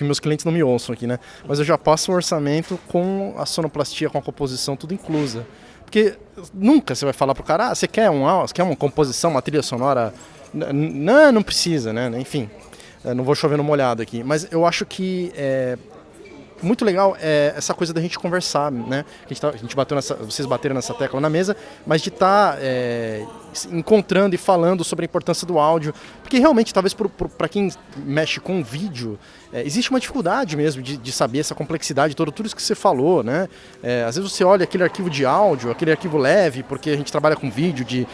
meus clientes não me ouçam aqui, né? Mas eu já passo o orçamento com a sonoplastia, com a composição, tudo inclusa. Porque nunca você vai falar pro cara, você quer uma composição, uma trilha sonora? Não precisa, né? Enfim, não vou chover no molhado aqui. Mas eu acho que muito legal essa coisa da gente conversar, né? A gente vocês bateram nessa tecla na mesa, mas de estar encontrando e falando sobre a importância do áudio, porque realmente, talvez para quem mexe com vídeo, existe uma dificuldade mesmo de saber essa complexidade toda, tudo isso que você falou, né? Às vezes você olha aquele arquivo de áudio, aquele arquivo leve, porque a gente trabalha com vídeo de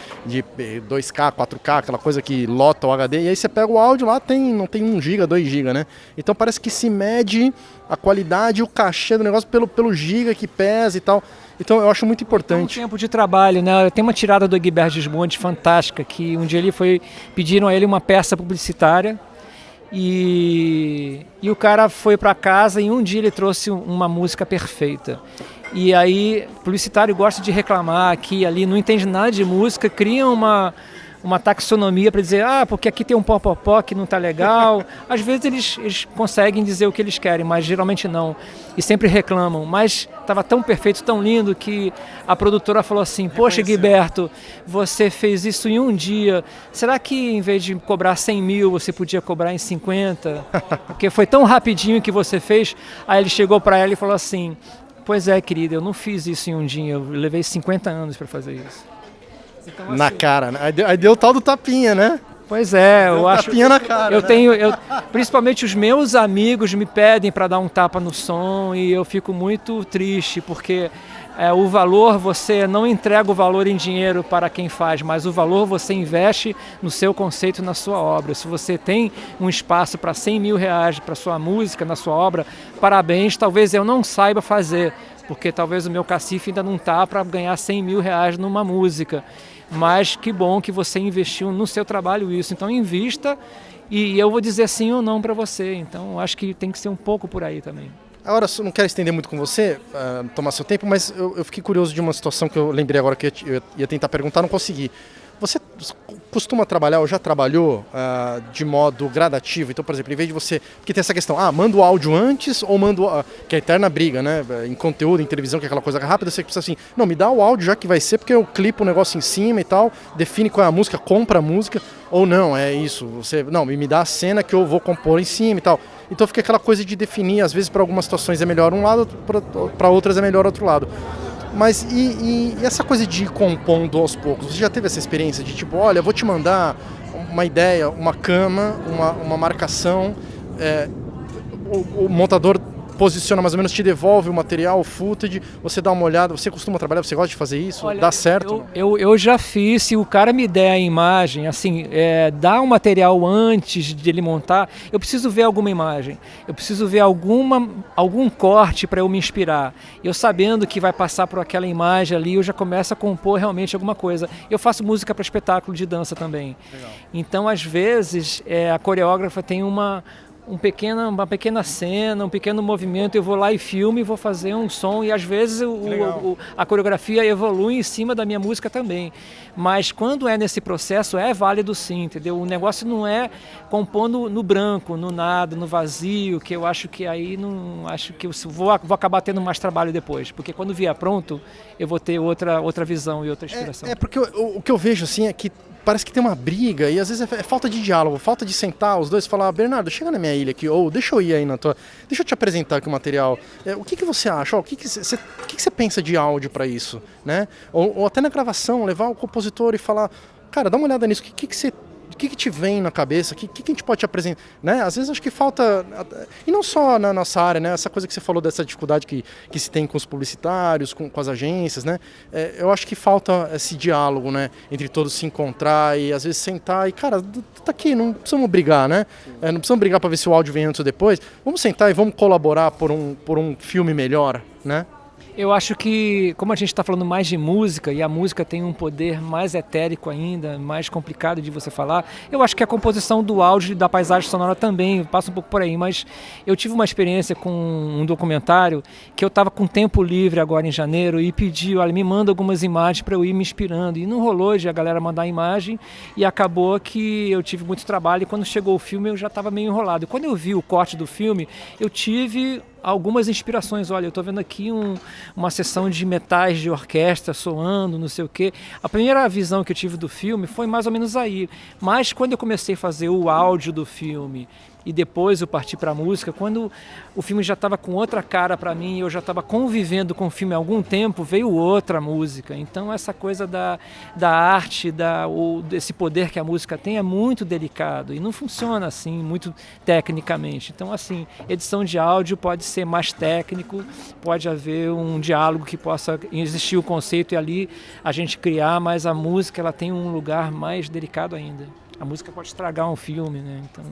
2K, 4K, aquela coisa que lota o HD, e aí você pega o áudio lá, não tem 1 GB, 2 GB, né? Então parece que se mede a qualidade e o cachê do negócio pelo giga que pesa e tal. Então eu acho muito importante. Um tempo de trabalho, né? Tem uma tirada do Egberto Gismonti fantástica, que um dia pediram a ele uma peça publicitária e o cara foi para casa e um dia ele trouxe uma música perfeita. E aí, o publicitário gosta de reclamar aqui e ali, não entende nada de música, cria uma taxonomia para dizer, porque aqui tem um pó que não está legal. Às vezes eles conseguem dizer o que eles querem, mas geralmente não. E sempre reclamam. Mas estava tão perfeito, tão lindo, que a produtora falou assim, poxa, Egberto, você fez isso em um dia. Será que em vez de cobrar 100 mil, você podia cobrar em 50? Porque foi tão rapidinho que você fez. Aí ele chegou para ela e falou assim, pois é, querida, eu não fiz isso em um dia, eu levei 50 anos para fazer isso. Então, assim, na cara, né? Aí deu o tal do tapinha, né? Pois é, eu acho. Tapinha na cara. Principalmente os meus amigos me pedem para dar um tapa no som e eu fico muito triste porque o valor, você não entrega o valor em dinheiro para quem faz, mas o valor você investe no seu conceito, na sua obra. Se você tem um espaço para 100 mil reais para sua música, na sua obra, parabéns. Talvez eu não saiba fazer, porque talvez o meu cacife ainda não está para ganhar 100 mil reais numa música. Mas que bom que você investiu no seu trabalho isso. Então invista e eu vou dizer sim ou não para você. Então acho que tem que ser um pouco por aí também. Agora, eu não quero estender muito com você, tomar seu tempo, mas eu fiquei curioso de uma situação que eu lembrei agora que eu ia tentar perguntar, não consegui. Você costuma trabalhar ou já trabalhou de modo gradativo? Então, por exemplo, em vez de você... Porque tem essa questão, manda o áudio antes ou manda que é a eterna briga, né? Em conteúdo, em televisão, que é aquela coisa rápida, você precisa assim, não, me dá o áudio já que vai ser, porque eu clipo o negócio em cima e tal, define qual é a música, compra a música, ou não, é isso, você, não, me dá a cena que eu vou compor em cima e tal. Então fica aquela coisa de definir, às vezes para algumas situações é melhor um lado, para outras é melhor outro lado. Mas e essa coisa de ir compondo aos poucos? Você já teve essa experiência de tipo, olha, eu vou te mandar uma ideia, uma cama, uma marcação, o montador posiciona mais ou menos, te devolve o material, o footage, você dá uma olhada, você costuma trabalhar, você gosta de fazer isso? Olha, dá certo? Eu já fiz, se o cara me der a imagem, assim, dá um material antes de ele montar, eu preciso ver alguma imagem, eu preciso ver algum corte para eu me inspirar. Eu sabendo que vai passar por aquela imagem ali, eu já começo a compor realmente alguma coisa. Eu faço música para espetáculo de dança também. Legal. Então, às vezes, a coreógrafa tem uma pequena cena, um pequeno movimento, eu vou lá e filmo e vou fazer um som e às vezes a coreografia evolui em cima da minha música também. Mas quando é nesse processo é válido sim, entendeu? O negócio não é compondo no branco, no nada, no vazio, que eu acho que aí não acho que eu vou acabar tendo mais trabalho depois, porque quando vier pronto eu vou ter outra visão e outra inspiração. Porque o que eu vejo assim é que parece que tem uma briga e às vezes é falta de diálogo, falta de sentar os dois e falar, Bernardo, chega na minha ilha aqui, ou deixa eu ir aí deixa eu te apresentar aqui o material. O que você acha? O que você pensa de áudio para isso? Né? Ou até na gravação, levar o compositor e falar, cara, dá uma olhada nisso, o que te vem na cabeça? O que a gente pode te apresentar? Né? Às vezes acho que falta, e não só na nossa área, né? Essa coisa que você falou dessa dificuldade que se tem com os publicitários, com as agências, né? Eu acho que falta esse diálogo, né? Entre todos se encontrar e às vezes sentar e, cara, tá aqui, não precisamos brigar, né? Não precisamos brigar para ver se o áudio vem antes ou depois. Vamos sentar e vamos colaborar por um filme melhor, né? Eu acho que, como a gente está falando mais de música, e a música tem um poder mais etérico ainda, mais complicado de você falar, eu acho que a composição do áudio e da paisagem sonora também passa um pouco por aí, mas eu tive uma experiência com um documentário que eu estava com tempo livre agora em janeiro e pedi, olha, me manda algumas imagens para eu ir me inspirando, e não rolou de a galera mandar a imagem, e acabou que eu tive muito trabalho, e quando chegou o filme eu já estava meio enrolado. E quando eu vi o corte do filme, eu tive algumas inspirações. Olha, eu estou vendo aqui uma sessão de metais de orquestra soando, não sei o quê. A primeira visão que eu tive do filme foi mais ou menos aí. Mas quando eu comecei a fazer o áudio do filme e depois eu parti para a música, quando o filme já estava com outra cara para mim, eu já estava convivendo com o filme há algum tempo, veio outra música. Então essa coisa da arte, desse poder que a música tem é muito delicado e não funciona assim muito tecnicamente. Então assim, edição de áudio pode ser mais técnico, pode haver um diálogo que possa existir o conceito e ali a gente criar, mas a música ela tem um lugar mais delicado ainda. A música pode estragar um filme, né? Então...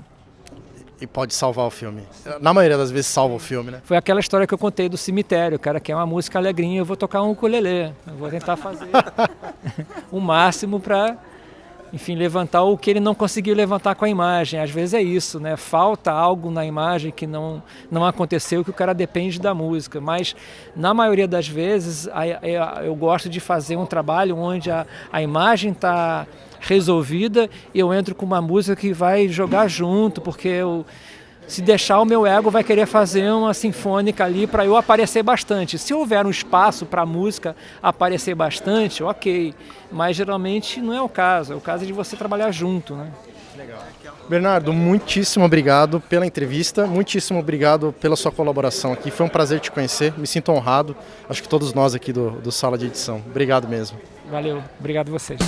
E pode salvar o filme. Na maioria das vezes salva o filme, né? Foi aquela história que eu contei do cemitério, cara, que é uma música alegrinha, eu vou tocar um ukulele. Eu vou tentar fazer o máximo para, enfim, levantar o que ele não conseguiu levantar com a imagem. Às vezes é isso, né? Falta algo na imagem que não aconteceu, que o cara depende da música. Mas, na maioria das vezes, eu gosto de fazer um trabalho onde a imagem está resolvida e eu entro com uma música que vai jogar junto, porque se deixar o meu ego vai querer fazer uma sinfônica ali para eu aparecer bastante. Se houver um espaço para a música aparecer bastante, ok, mas geralmente não é o caso, é o caso de você trabalhar junto, né? Legal. Bernardo, muitíssimo obrigado pela entrevista, muitíssimo obrigado pela sua colaboração aqui, foi um prazer te conhecer, me sinto honrado, acho que todos nós aqui do Sala de Edição. Obrigado mesmo. Valeu, obrigado a vocês.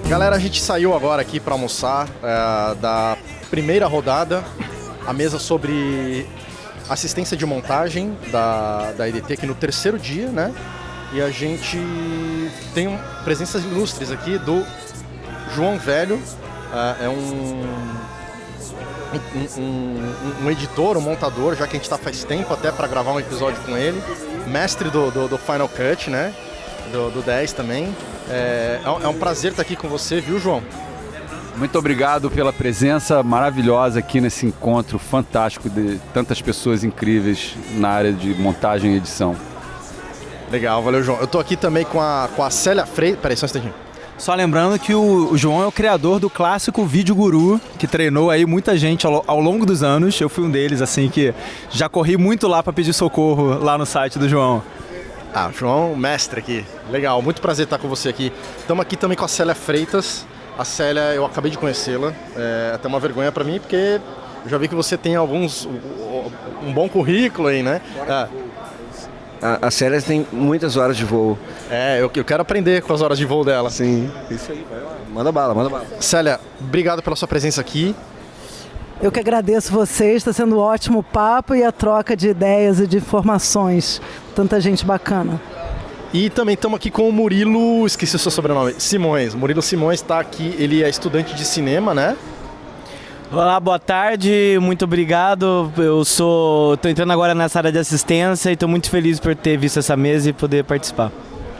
Galera, a gente saiu agora aqui para almoçar da primeira rodada, a mesa sobre assistência de montagem da EDT aqui no terceiro dia, né? E a gente tem presenças ilustres aqui do João Velho, é um editor, um montador, já que a gente está faz tempo até para gravar um episódio com ele, mestre do Final Cut, né? Do 10 também. É um prazer estar aqui com você, viu, João? Muito obrigado pela presença maravilhosa aqui nesse encontro fantástico de tantas pessoas incríveis na área de montagem e edição. Legal, valeu, João. Eu tô aqui também com a Célia Freitas. Peraí, só um instantinho. Só lembrando que o João é o criador do clássico Vídeo Guru, que treinou aí muita gente ao longo dos anos. Eu fui um deles, assim, que já corri muito lá para pedir socorro lá no site do João. Ah, João, mestre aqui. Legal, muito prazer estar com você aqui. Estamos aqui também com a Célia Freitas. A Célia, eu acabei de conhecê-la. É até uma vergonha para mim, porque eu já vi que você tem um bom currículo aí, né? A Célia tem muitas horas de voo. Eu quero aprender com as horas de voo dela. Sim, isso aí, vai lá. Manda bala, manda bala. Célia, obrigado pela sua presença aqui. Eu que agradeço vocês, está sendo um ótimo papo e a troca de ideias e de informações. Tanta gente bacana. E também estamos aqui com o Murilo, esqueci o seu sobrenome, Simões. Murilo Simões está aqui, ele é estudante de cinema, né? Olá, boa tarde, muito obrigado. Tô entrando agora nessa área de assistência e estou muito feliz por ter visto essa mesa e poder participar.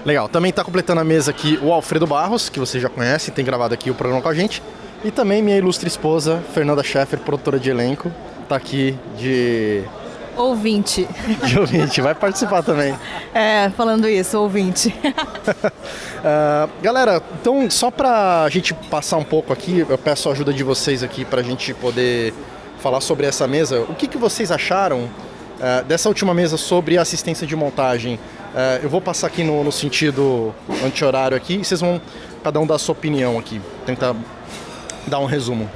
Legal, também está completando a mesa aqui o Alfredo Barros, que você já conhece, tem gravado aqui o programa com a gente. E também minha ilustre esposa, Fernanda Scheffer, produtora de elenco, está aqui de... Ouvinte. De ouvinte, vai participar também. Falando isso, ouvinte. Galera, então só pra gente passar um pouco aqui, eu peço a ajuda de vocês aqui pra gente poder falar sobre essa mesa. O que vocês acharam dessa última mesa sobre assistência de montagem? Eu vou passar aqui no sentido anti-horário aqui e vocês vão cada um dar a sua opinião aqui, tentar dar um resumo.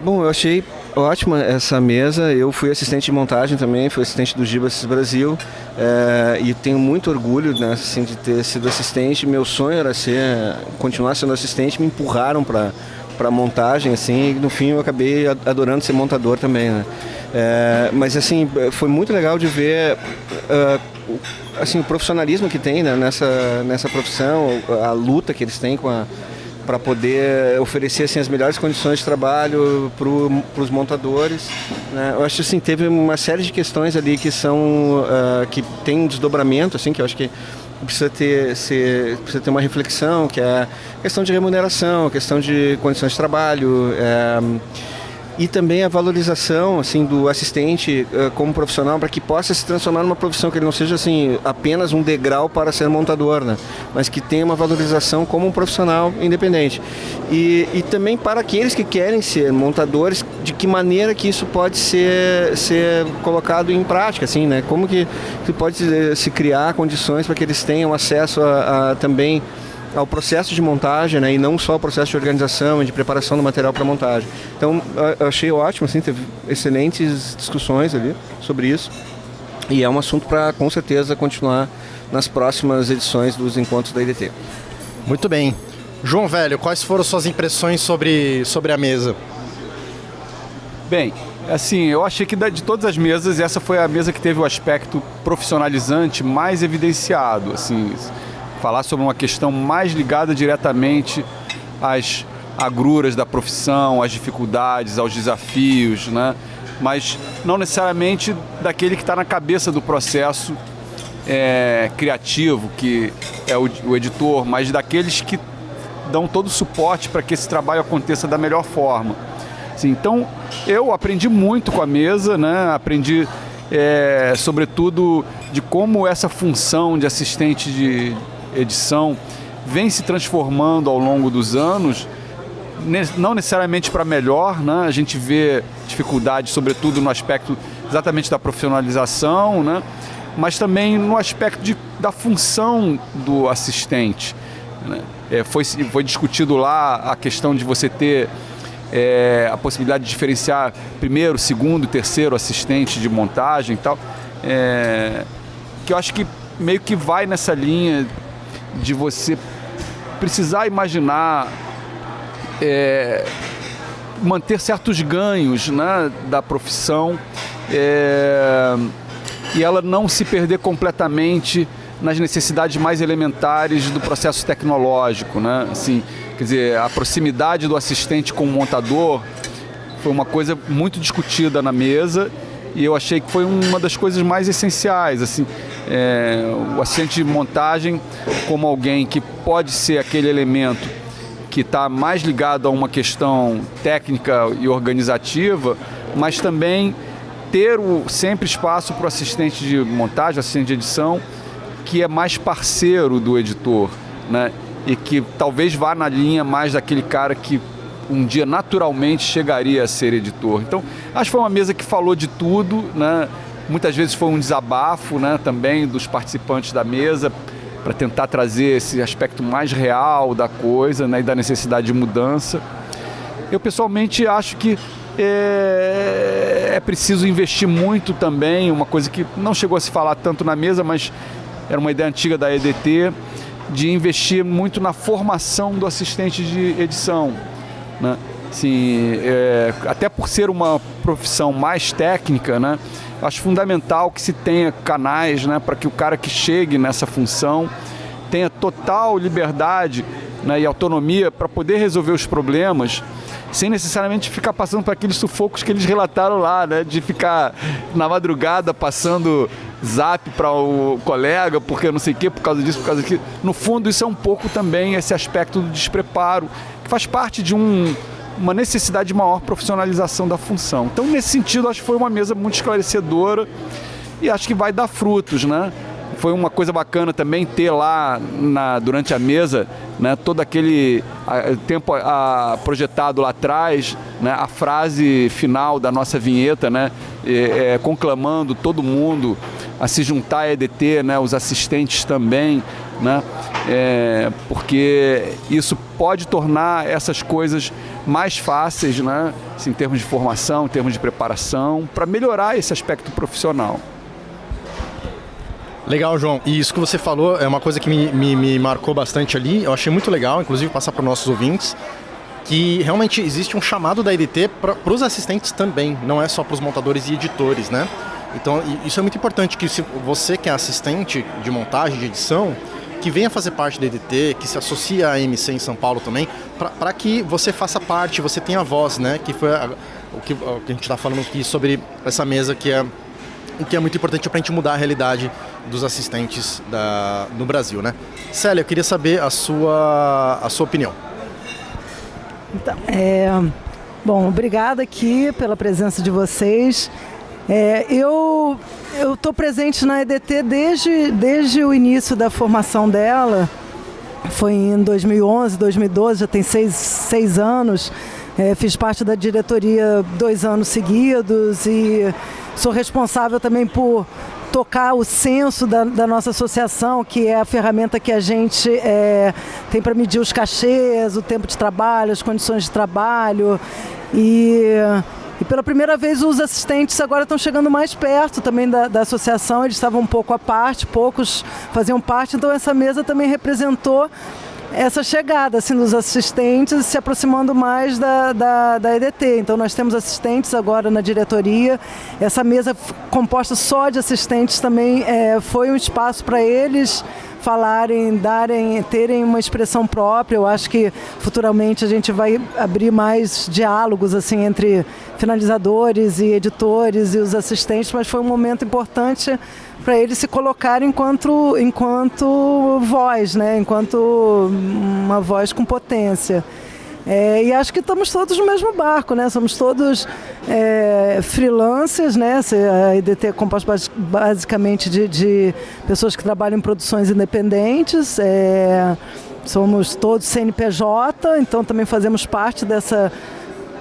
Bom, eu achei ótima essa mesa. Eu fui assistente de montagem também, fui assistente do Gibas Brasil, e tenho muito orgulho, né, assim, de ter sido assistente. Meu sonho era continuar sendo assistente, me empurraram para montagem, assim, e no fim eu acabei adorando ser montador também, né? Mas assim, foi muito legal de ver assim, o profissionalismo que tem, né, nessa profissão, a luta que eles têm para poder oferecer assim, as melhores condições de trabalho para os montadores, né? Eu acho assim, teve uma série de questões ali que são que tem um desdobramento, assim, que eu acho que precisa ter uma reflexão, que é a questão de remuneração, a questão de condições de trabalho, e também a valorização, assim, do assistente como profissional, para que possa se transformar numa profissão, que ele não seja assim, apenas um degrau para ser montador, né? Mas que tenha uma valorização como um profissional independente. E também para aqueles que querem ser montadores, de que maneira que isso pode ser colocado em prática, assim, né? Como que pode se criar condições para que eles tenham acesso também ao processo de montagem, né, e não só o processo de organização e de preparação do material para montagem. Então, eu achei ótimo, assim, teve excelentes discussões ali sobre isso, e é um assunto para, com certeza, continuar nas próximas edições dos encontros da EDT. Muito bem. João Velho, quais foram suas impressões sobre a mesa? Bem, assim, eu achei que de todas as mesas, essa foi a mesa que teve o aspecto profissionalizante mais evidenciado, assim, falar sobre uma questão mais ligada diretamente às agruras da profissão, às dificuldades, aos desafios, né? Mas não necessariamente daquele que está na cabeça do processo criativo, que é o editor, mas daqueles que dão todo o suporte para que esse trabalho aconteça da melhor forma. Assim, então, eu aprendi muito com a mesa, né? Aprendi, sobretudo, de como essa função de assistente de edição vem se transformando ao longo dos anos, não necessariamente para melhor, né? A gente vê dificuldades, sobretudo no aspecto exatamente da profissionalização, né? Mas também no aspecto da função do assistente, né? Foi discutido lá a questão de você ter a possibilidade de diferenciar primeiro, segundo e terceiro assistente de montagem e tal, que eu acho que meio que vai nessa linha de você precisar imaginar manter certos ganhos, né, da profissão, e ela não se perder completamente nas necessidades mais elementares do processo tecnológico, né? Assim, quer dizer, a proximidade do assistente com o montador foi uma coisa muito discutida na mesa, e eu achei que foi uma das coisas mais essenciais, assim, o assistente de montagem como alguém que pode ser aquele elemento que está mais ligado a uma questão técnica e organizativa, mas também ter sempre espaço para o assistente de montagem, assistente de edição, que é mais parceiro do editor, né? E que talvez vá na linha mais daquele cara que um dia naturalmente chegaria a ser editor. Então, acho que foi uma mesa que falou de tudo, né? Muitas vezes foi um desabafo, né, também dos participantes da mesa, para tentar trazer esse aspecto mais real da coisa, né, e da necessidade de mudança. Eu pessoalmente acho que é preciso investir muito também, uma coisa que não chegou a se falar tanto na mesa, mas era uma ideia antiga da EDT, de investir muito na formação do assistente de edição, né? Assim, até por ser uma profissão mais técnica, né, acho fundamental que se tenha canais, né, para que o cara que chegue nessa função tenha total liberdade, né, e autonomia para poder resolver os problemas, sem necessariamente ficar passando por aqueles sufocos que eles relataram lá, né, de ficar na madrugada passando zap para o colega, porque não sei o quê, por causa disso, por causa daquilo. No fundo, isso é um pouco também esse aspecto do despreparo, que faz parte de uma necessidade de maior profissionalização da função. Então, nesse sentido, acho que foi uma mesa muito esclarecedora e acho que vai dar frutos, né? Foi uma coisa bacana também ter lá durante a mesa, né, todo aquele tempo projetado lá atrás, né, a frase final da nossa vinheta, né, conclamando todo mundo a se juntar à EDT, né, os assistentes também, né, porque isso pode tornar essas coisas mais fáceis, né? Assim, em termos de formação, em termos de preparação, para melhorar esse aspecto profissional. Legal, João. E isso que você falou é uma coisa que me marcou bastante ali. Eu achei muito legal, inclusive passar para os nossos ouvintes, que realmente existe um chamado da EDT para os assistentes também, não é só para os montadores e editores, né? Então, isso é muito importante, que se você que é assistente de montagem, de edição, que venha fazer parte da EDT, que se associe à AMC em São Paulo também, para que você faça parte, você tenha voz, né? Que foi o que a gente está falando aqui sobre essa mesa que é muito importante para a gente mudar a realidade dos assistentes no Brasil, né? Célia, eu queria saber a sua opinião. Então, bom, obrigada aqui pela presença de vocês. Eu estou presente na EDT desde o início da formação dela, foi em 2011, 2012, já tem seis anos. Fiz parte da diretoria 2 anos seguidos e sou responsável também por tocar o censo da nossa associação, que é a ferramenta que a gente tem para medir os cachês, o tempo de trabalho, as condições de trabalho. E pela primeira vez os assistentes agora estão chegando mais perto também da associação, eles estavam um pouco à parte, poucos faziam parte, então essa mesa também representou essa chegada assim, dos assistentes se aproximando mais da EDT. Então nós temos assistentes agora na diretoria. Essa mesa composta só de assistentes também foi um espaço para eles falarem, terem uma expressão própria. Eu acho que futuramente a gente vai abrir mais diálogos assim, entre finalizadores e editores e os assistentes, mas foi um momento importante para eles se colocarem enquanto voz, né? Enquanto uma voz com potência. E acho que estamos todos no mesmo barco, né? Somos todos freelancers, né? A EDT é composta basicamente de pessoas que trabalham em produções independentes. Somos todos CNPJ, então também fazemos parte dessa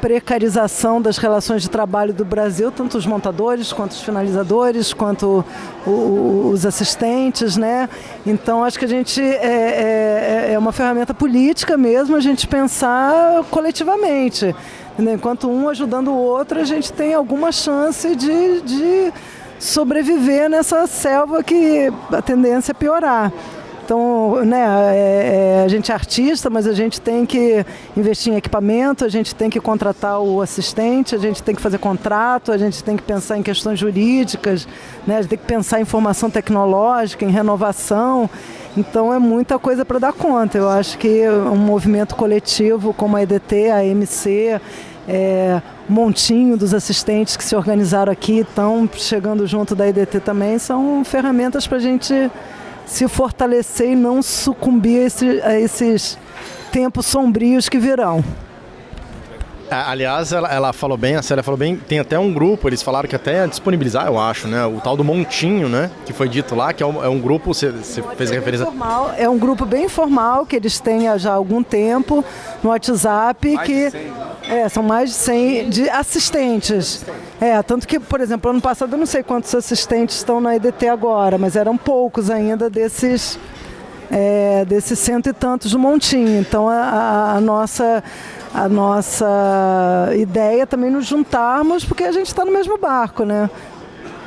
precarização das relações de trabalho do Brasil, tanto os montadores, quanto os finalizadores, quanto os assistentes, né? Então acho que a gente é uma ferramenta política mesmo, a gente pensar coletivamente. Entendeu? Enquanto um ajudando o outro, a gente tem alguma chance de sobreviver nessa selva que a tendência é piorar. Então, né, a gente é artista, mas a gente tem que investir em equipamento, a gente tem que contratar o assistente, a gente tem que fazer contrato, a gente tem que pensar em questões jurídicas, né, a gente tem que pensar em formação tecnológica, em renovação. Então é muita coisa para dar conta. Eu acho que um movimento coletivo como a EDT, a AMC, um montinho dos assistentes que se organizaram aqui, estão chegando junto da EDT também, são ferramentas para a gente se fortalecer e não sucumbir a esses tempos sombrios que virão. Aliás, ela falou bem, a Célia falou bem, tem até um grupo, eles falaram que até disponibilizar, eu acho, né? O tal do Montinho, né? Que foi dito lá, que é um grupo, você fez referência... Informal, é um grupo bem informal, que eles têm já há algum tempo no WhatsApp, são mais de 100 de assistentes. Tanto que, por exemplo, ano passado eu não sei quantos assistentes estão na EDT agora, mas eram poucos ainda desses 100 e tantos do Montinho. Então a nossa ideia é também nos juntarmos, porque a gente está no mesmo barco, né?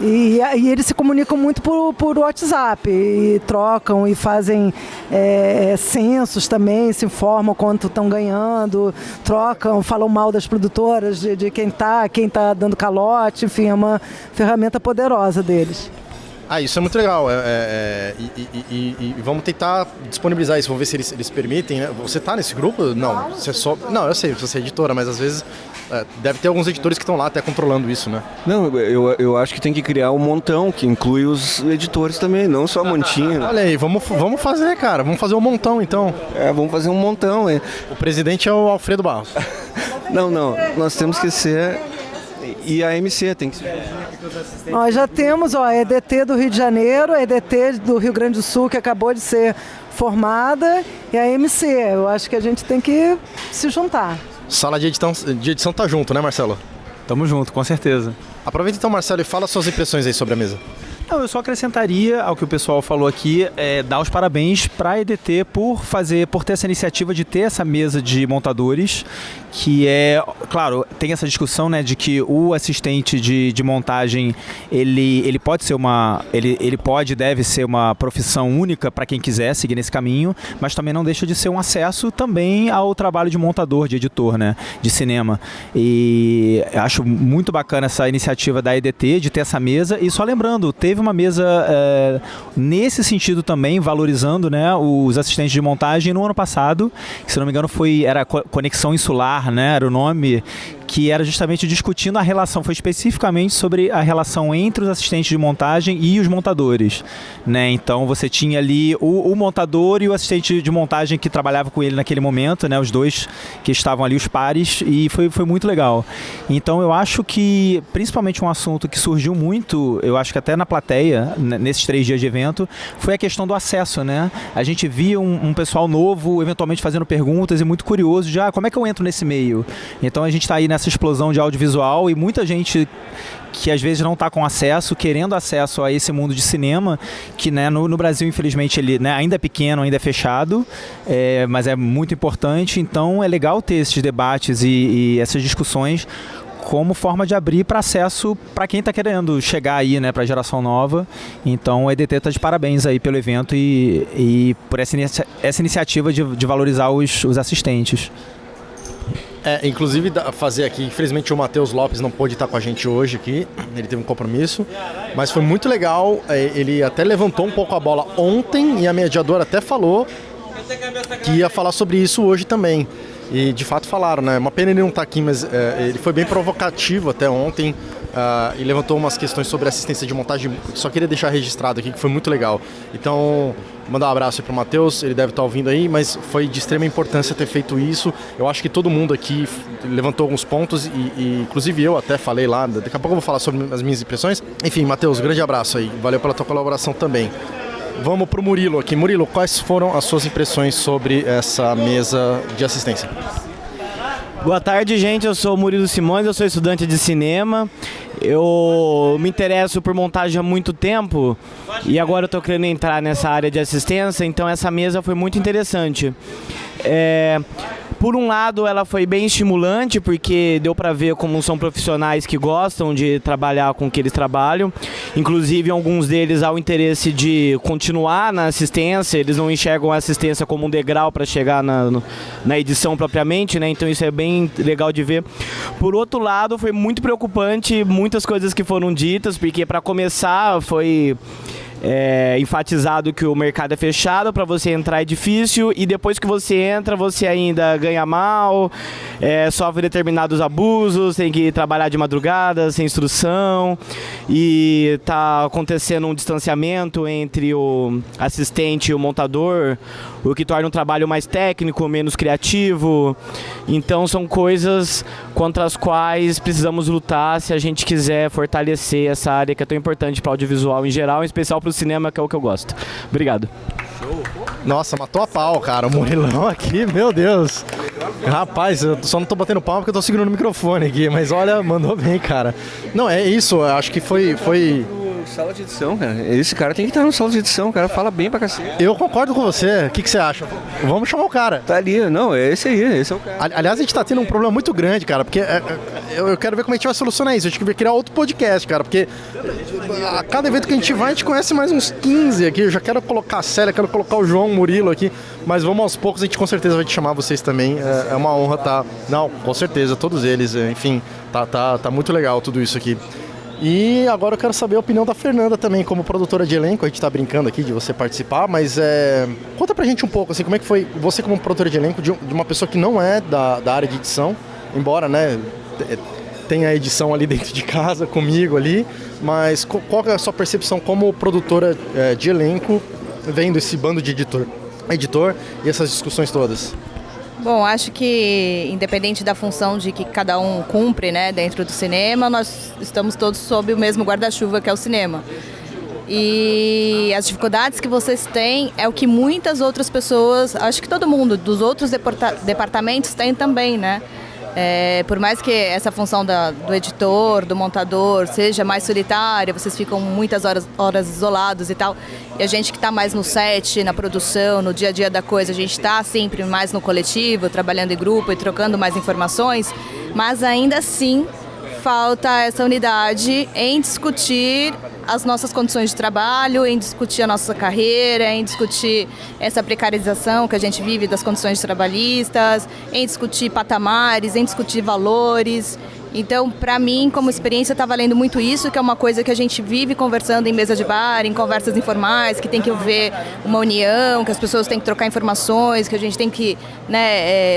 E eles se comunicam muito por WhatsApp, e trocam e fazem censos também, se informam quanto estão ganhando, trocam, falam mal das produtoras, de quem tá dando calote, enfim, é uma ferramenta poderosa deles. Isso é muito legal. E vamos tentar disponibilizar isso, vamos ver se eles permitem, né? Você está nesse grupo? Não, você não, eu sei, você é editora, mas às vezes deve ter alguns editores que estão lá até controlando isso, né? Não, eu acho que tem que criar um montão que inclui os editores também, não só a montinha. Olha aí, vamos fazer, cara, vamos fazer um montão então. Vamos fazer um montão. O presidente é o Alfredo Barros. Não, nós temos que ser... E a AMC tem que ser... Nós já temos a EDT do Rio de Janeiro, a EDT do Rio Grande do Sul, que acabou de ser formada, e a AMC. Eu acho que a gente tem que se juntar. Sala de edição tá junto, né, Marcelo? Tamo junto, com certeza. Aproveita então, Marcelo, e fala suas impressões aí sobre a mesa. Não, eu só acrescentaria ao que o pessoal falou aqui, dar os parabéns para a EDT por ter essa iniciativa de ter essa mesa de montadores, que claro, tem essa discussão, né, de que o assistente de montagem, ele pode ser deve ser uma profissão única para quem quiser seguir nesse caminho, mas também não deixa de ser um acesso também ao trabalho de montador, de editor, né, de cinema. E acho muito bacana essa iniciativa da EDT de ter essa mesa. E só lembrando, teve uma mesa nesse sentido também, valorizando, né, os assistentes de montagem no ano passado, que, se não me engano era Conexão Insular, né, era o nome, que era justamente discutindo a relação, foi especificamente sobre a relação entre os assistentes de montagem e os montadores, né? Então você tinha ali o montador e o assistente de montagem que trabalhava com ele naquele momento, né? Os dois que estavam ali, os pares, e foi muito legal. Então eu acho que, principalmente um assunto que surgiu muito, eu acho que até na plateia, nesses 3 dias de evento, foi a questão do acesso, né? A gente via um pessoal novo, eventualmente fazendo perguntas e muito curioso de, como é que eu entro nesse meio? Então a gente está aí nessa explosão de audiovisual e muita gente que às vezes não está com acesso, querendo acesso a esse mundo de cinema, que, né, no Brasil, infelizmente, ele, né, ainda é pequeno, ainda é fechado, mas é muito importante. Então é legal ter esses debates e essas discussões como forma de abrir para acesso para quem está querendo chegar aí, né, para a geração nova. Então o EDT está de parabéns aí pelo evento e por essa iniciativa de valorizar os assistentes. Inclusive fazer aqui, infelizmente o Matheus Lopes não pôde estar com a gente hoje aqui, ele teve um compromisso, mas foi muito legal, ele até levantou um pouco a bola ontem e a mediadora até falou que ia falar sobre isso hoje também. E de fato falaram, né? Uma pena ele não estar aqui, mas ele foi bem provocativo até ontem e levantou umas questões sobre assistência de montagem. Só queria deixar registrado aqui que foi muito legal. Então, mandar um abraço para o Matheus, ele deve estar ouvindo aí, mas foi de extrema importância ter feito isso. Eu acho que todo mundo aqui levantou alguns pontos e inclusive eu até falei lá, daqui a pouco eu vou falar sobre as minhas impressões. Enfim, Matheus, grande abraço aí, valeu pela tua colaboração também. Vamos para o Murilo aqui. Murilo, quais foram as suas impressões sobre essa mesa de assistência? Boa tarde, gente. Eu sou o Murilo Simões, eu sou estudante de cinema. Eu me interesso por montagem há muito tempo e agora eu estou querendo entrar nessa área de assistência, então essa mesa foi muito interessante. Por um lado, ela foi bem estimulante, porque deu para ver como são profissionais que gostam de trabalhar com o que eles trabalham. Inclusive, alguns deles há o interesse de continuar na assistência, eles não enxergam a assistência como um degrau para chegar na edição propriamente, né? Então isso é bem legal de ver. Por outro lado, foi muito preocupante muitas coisas que foram ditas, porque para começar foi enfatizado que o mercado é fechado, para você entrar é difícil e depois que você entra você ainda ganha mal, sofre determinados abusos, tem que trabalhar de madrugada, sem instrução e tá acontecendo um distanciamento entre o assistente e o montador, o que torna o trabalho mais técnico, menos criativo. Então são coisas contra as quais precisamos lutar se a gente quiser fortalecer essa área que é tão importante para o audiovisual em geral, em especial para o cinema, que é o que eu gosto. Obrigado. Nossa, matou a pau, cara. O Murilão aqui, meu Deus. Rapaz, eu só não tô batendo palma porque eu tô segurando o microfone aqui, mas olha, mandou bem, cara. Não, é isso, eu acho que foi... Sala de edição, cara. Esse cara tem que estar na sala de edição, o cara fala bem pra cacete. Eu concordo com você. O que você acha? Vamos chamar o cara. Tá ali, não, é esse aí, esse é o cara. Aliás, a gente tá tendo um problema muito grande, cara, porque eu quero ver como a gente vai solucionar isso. A gente vai criar outro podcast, cara, porque a cada evento que a gente vai, a gente conhece mais uns 15 aqui. Eu já quero colocar a Célia, quero colocar o João Murilo aqui, mas vamos aos poucos, a gente com certeza vai te chamar vocês também. É uma honra tá. Não, com certeza, todos eles, enfim, tá muito legal tudo isso aqui. E agora eu quero saber a opinião da Fernanda também, como produtora de elenco. A gente tá brincando aqui de você participar, mas conta pra gente um pouco, assim, como é que foi você como produtora de elenco de uma pessoa que não é da área de edição, embora, né, tenha a edição ali dentro de casa, comigo ali, mas qual é a sua percepção como produtora de elenco, vendo esse bando de editor e essas discussões todas? Bom, acho que independente da função de que cada um cumpre, né, dentro do cinema, nós estamos todos sob o mesmo guarda-chuva que é o cinema. E as dificuldades que vocês têm é o que muitas outras pessoas, acho que todo mundo dos outros departamentos tem também, né? Por mais que essa função do editor, do montador, seja mais solitária, vocês ficam muitas horas isolados e tal, e a gente que está mais no set, na produção, no dia a dia da coisa, a gente está sempre mais no coletivo, trabalhando em grupo e trocando mais informações, mas ainda assim falta essa unidade em discutir as nossas condições de trabalho, em discutir a nossa carreira, em discutir essa precarização que a gente vive das condições trabalhistas, em discutir patamares, em discutir valores. Então, para mim, como experiência, está valendo muito isso, que é uma coisa que a gente vive conversando em mesa de bar, em conversas informais, que tem que haver uma união, que as pessoas têm que trocar informações, que a gente tem que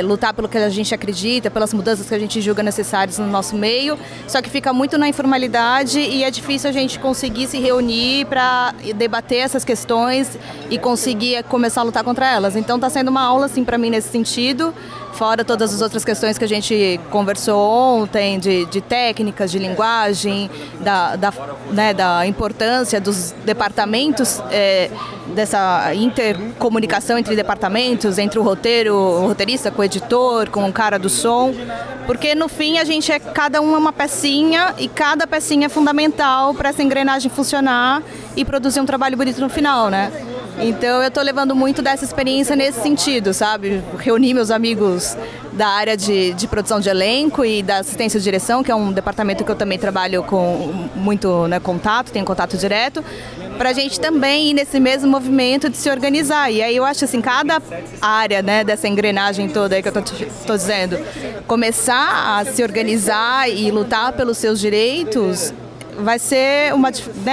lutar pelo que a gente acredita, pelas mudanças que a gente julga necessárias no nosso meio. Só que fica muito na informalidade e é difícil a gente conseguir se reunir para debater essas questões e conseguir começar a lutar contra elas. Então, está sendo uma aula, assim, para mim, nesse sentido. Fora todas as outras questões que a gente conversou ontem, de técnicas, de linguagem, da importância dos departamentos, dessa intercomunicação entre departamentos, entre o roteirista com o editor, com o cara do som, porque no fim cada um é uma pecinha e cada pecinha é fundamental para essa engrenagem funcionar e produzir um trabalho bonito no final, né? Então eu estou levando muito dessa experiência nesse sentido, sabe? Reuni meus amigos da área de produção de elenco e da assistência de direção, que é um departamento que eu também trabalho com muito contato, tenho contato direto, para a gente também ir nesse mesmo movimento de se organizar. E aí eu acho assim, cada área dessa engrenagem toda aí que eu estou dizendo, começar a se organizar e lutar pelos seus direitos vai ser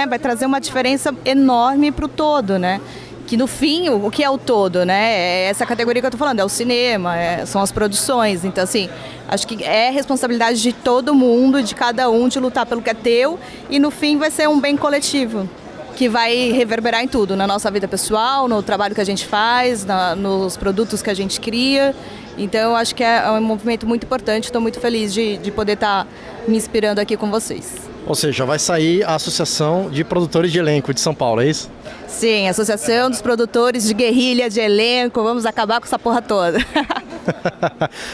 vai trazer uma diferença enorme para o todo, né? Que no fim, o que é o todo, né? É essa categoria que eu tô falando, é o cinema, são as produções. Então, assim, acho que é responsabilidade de todo mundo, de cada um, de lutar pelo que é teu. E no fim vai ser um bem coletivo, que vai reverberar em tudo, na nossa vida pessoal, no trabalho que a gente faz, nos produtos que a gente cria. Então, eu acho que é um movimento muito importante. Estou muito feliz de poder estar me inspirando aqui com vocês. Ou seja, vai sair a Associação de Produtores de Elenco de São Paulo, é isso? Sim, Associação dos Produtores de Guerrilha de Elenco, vamos acabar com essa porra toda.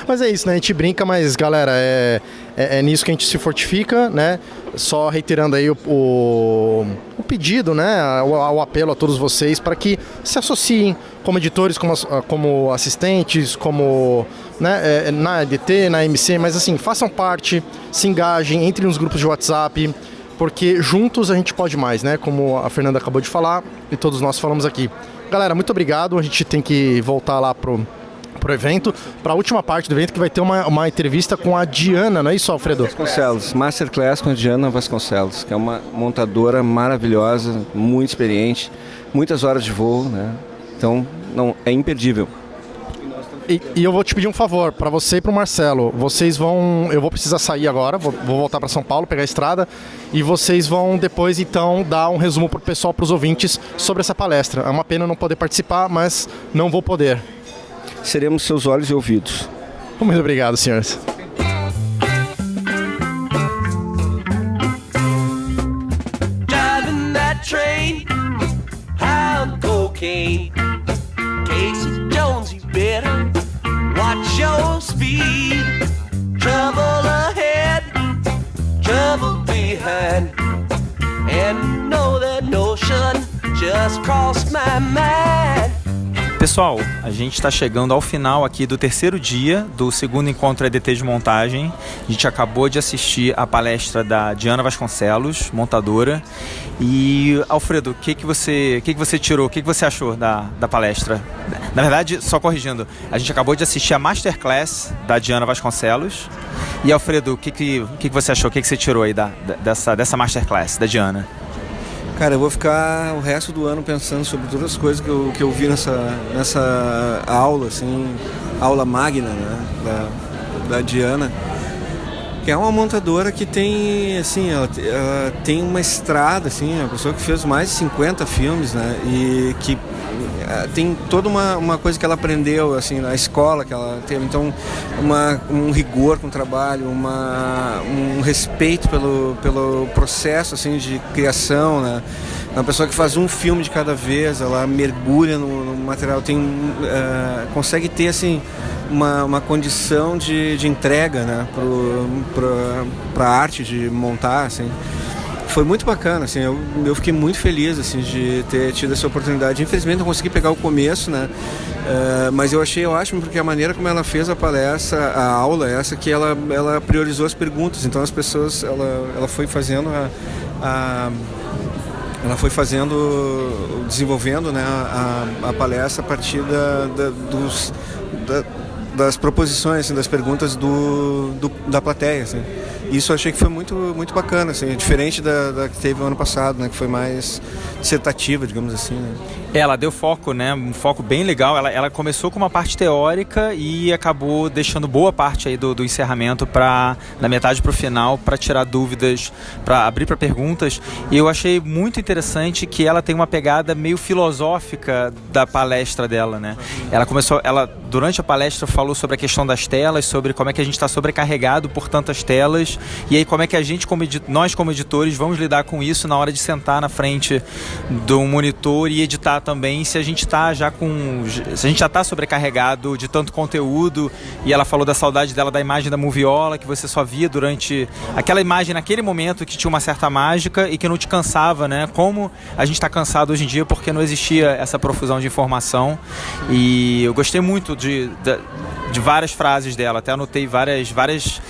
Mas é isso, né? A gente brinca, mas galera, é nisso que a gente se fortifica, né? Só reiterando aí o pedido, né? O apelo a todos vocês para que se associem como editores, como assistentes, como na EDT, na MC, mas assim, façam parte, se engajem, entrem nos grupos de WhatsApp, porque juntos a gente pode mais, né? Como a Fernanda acabou de falar e todos nós falamos aqui. Galera, muito obrigado, a gente tem que voltar lá pro evento, para a última parte do evento, que vai ter uma entrevista com a Diana, não é isso, Alfredo? Vasconcelos, Masterclass com a Diana Vasconcelos, que é uma montadora maravilhosa, muito experiente, muitas horas de voo, né? Então, é imperdível. E eu vou te pedir um favor, para você e para o Marcelo, eu vou precisar sair agora, vou voltar para São Paulo, pegar a estrada, e vocês vão depois então dar um resumo para o pessoal, para os ouvintes, sobre essa palestra. É uma pena não poder participar, mas não vou poder. Seremos seus olhos e ouvidos. Muito obrigado, senhores. Driving that train, high on cocaine. Casey Jones, you better watch your speed. Trouble ahead, trouble behind. And know that notion just crossed my mind. Pessoal, a gente está chegando ao final aqui do terceiro dia do segundo encontro EDT de montagem. A gente acabou de assistir a palestra da Diana Vasconcelos, montadora. E, Alfredo, o que você tirou, o que você achou da palestra? Na verdade, só corrigindo, a gente acabou de assistir a Masterclass da Diana Vasconcelos. E, Alfredo, o que você achou, o que você tirou aí dessa Masterclass da Diana? Cara, eu vou ficar o resto do ano pensando sobre todas as coisas que eu vi nessa aula, assim, aula magna, né, da Diana, que é uma montadora que tem, assim, ela tem uma estrada, assim, uma pessoa que fez mais de 50 filmes, né, e que tem toda uma coisa que ela aprendeu, assim, na escola que ela teve, então um rigor com o trabalho, um respeito pelo processo, assim, de criação, né? Uma pessoa que faz um filme de cada vez, ela mergulha no material, consegue ter, assim, uma condição de entrega, né, para a arte de montar, assim. Foi muito bacana, assim, eu fiquei muito feliz, assim, de ter tido essa oportunidade. Infelizmente não consegui pegar o começo, né, mas eu achei ótimo porque a maneira como ela fez a palestra, a aula, essa que ela priorizou as perguntas, então as pessoas, ela foi fazendo desenvolvendo, né, a palestra a partir das proposições, assim, das perguntas da plateia, assim. Isso eu achei que foi muito, muito bacana, assim, diferente da que teve o ano passado, né, que foi mais dissertativa, digamos assim, né. Ela deu foco, né? Um foco bem legal. Ela começou com uma parte teórica e acabou deixando boa parte aí do encerramento da metade para o final, para tirar dúvidas, para abrir para perguntas. E eu achei muito interessante que ela tem uma pegada meio filosófica da palestra dela, né? Ela durante a palestra falou sobre a questão das telas, sobre como é que a gente está sobrecarregado por tantas telas e aí como é que a gente, nós como editores, vamos lidar com isso na hora de sentar na frente do monitor e editar também, se a gente já está sobrecarregado de tanto conteúdo. E ela falou da saudade dela da imagem da moviola, que você só via durante aquela imagem naquele momento que tinha uma certa mágica e que não te cansava, né? Como a gente está cansado hoje em dia porque não existia essa profusão de informação. E eu gostei muito de várias frases dela, até anotei várias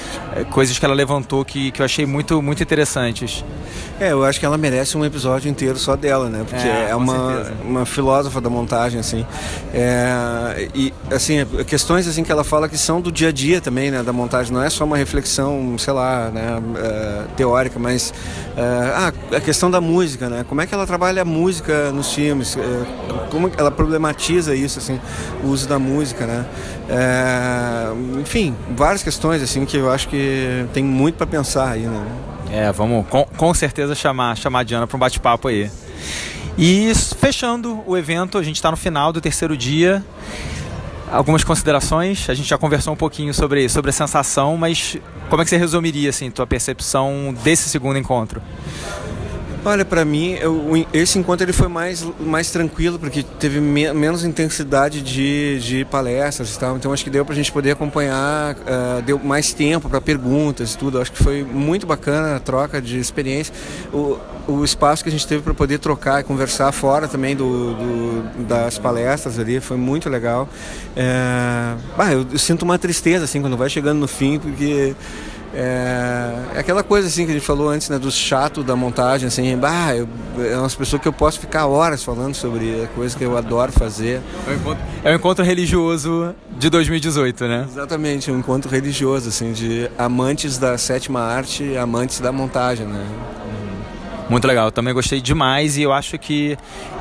coisas que ela levantou que eu achei muito, muito interessantes. Eu acho que ela merece um episódio inteiro só dela, né? Porque é uma filósofa da montagem, assim. E, assim, questões assim que ela fala que são do dia a dia também, né? Da montagem. Não é só uma reflexão, sei lá, né? Teórica, mas a questão da música, né? Como é que ela trabalha a música nos filmes? Como ela problematiza isso, assim, o uso da música, né? Enfim, várias questões, assim, que eu acho que tem muito para pensar aí, né? Vamos com certeza chamar a Diana para um bate-papo aí. E fechando o evento, a gente está no final do terceiro dia. Algumas considerações, a gente já conversou um pouquinho sobre a sensação, mas como é que você resumiria, assim, tua percepção desse segundo encontro? Olha, para mim, esse encontro ele foi mais tranquilo, porque teve menos intensidade de palestras e tal, então acho que deu pra gente poder acompanhar, deu mais tempo para perguntas e tudo, acho que foi muito bacana a troca de experiência, o espaço que a gente teve para poder trocar e conversar fora também das palestras ali, foi muito legal. Eu sinto uma tristeza, assim, quando vai chegando no fim, porque... É aquela coisa assim que a gente falou antes, né, do chato da montagem, assim, é umas pessoas que eu posso ficar horas falando sobre a coisa que eu adoro fazer. É um encontro religioso de 2018, né? Exatamente, um encontro religioso, assim, de amantes da sétima arte, amantes da montagem, né? Muito legal, eu também gostei demais e eu acho que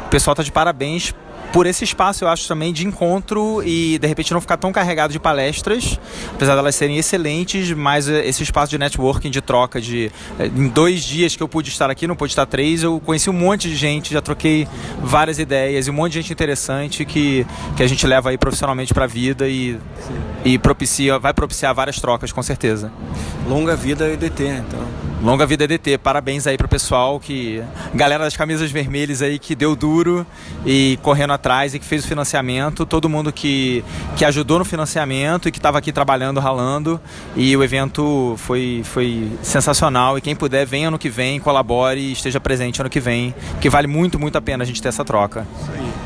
o pessoal tá de parabéns por esse espaço, eu acho, também de encontro e de repente não ficar tão carregado de palestras, apesar de elas serem excelentes, mas esse espaço de networking, de troca, em 2 dias que eu pude estar aqui, não pude estar 3, eu conheci um monte de gente, já troquei várias ideias e um monte de gente interessante que a gente leva aí profissionalmente para a vida e vai propiciar várias trocas, com certeza. Longa vida EDT, então. Longa vida EDT, parabéns aí pro pessoal, galera das camisas vermelhas aí que deu duro e correndo atrás e que fez o financiamento, todo mundo que ajudou no financiamento e que estava aqui trabalhando, ralando, e o evento foi sensacional e quem puder venha ano que vem, colabore e esteja presente ano que vem, que vale muito, muito a pena a gente ter essa troca.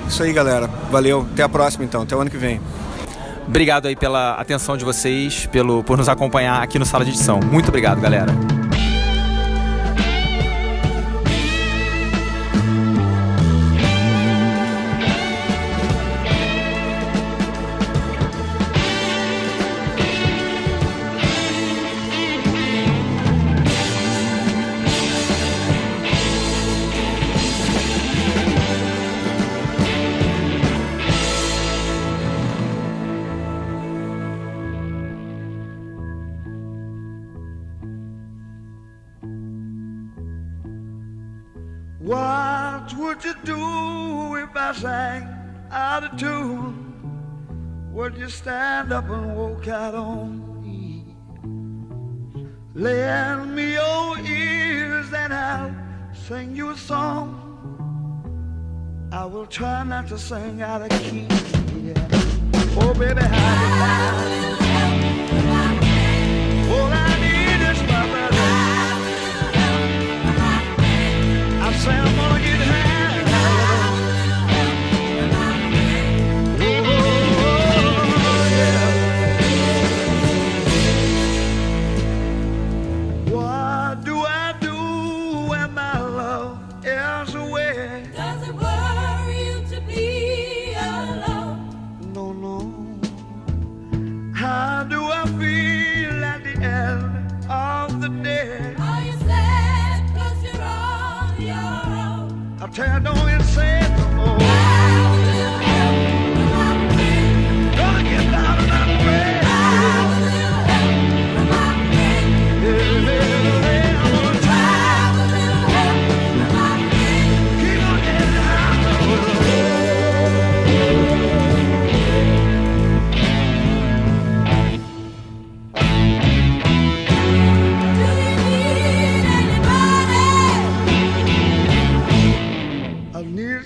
Isso aí, galera, valeu, até a próxima então, até o ano que vem. Obrigado aí pela atenção de vocês, por nos acompanhar aqui no Sala de Edição. Muito obrigado, galera. What would you do if I sang out of tune? Would you stand up and walk out on me? Lend me your ears and I'll sing you a song. I will try not to sing out of key, yeah. Oh, baby, how you all I need is my brother. I say I'm gonna get high. Tell don't you say it no more. Gonna get down and I'm ready. I'm gonna try. Keep on getting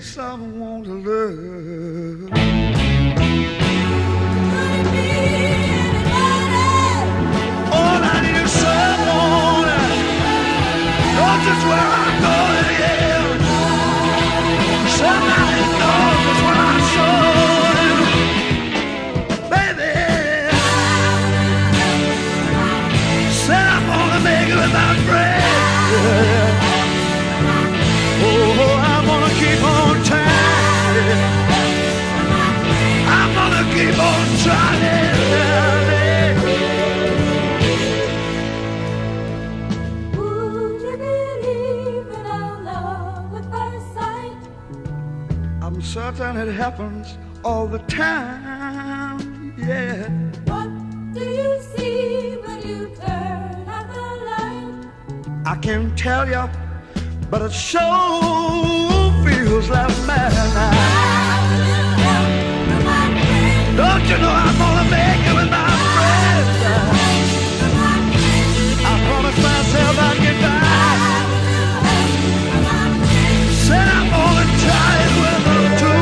someone to love. All I need is someone knows just where I'm going, yeah. Somebody knows just where I'm going, baby. Said I'm gonna make it with my friend. Oh, I'm gonna keep on trying. I'm gonna keep on trying. Would you believe in our love at first sight? I'm certain it happens all the time, yeah. What do you see when you turn out the light? I can't tell you, but it sure feels like madness. Don't you know I'm gonna make it with my friends? I promised myself I'd get back. Said I'm gonna try it with them too.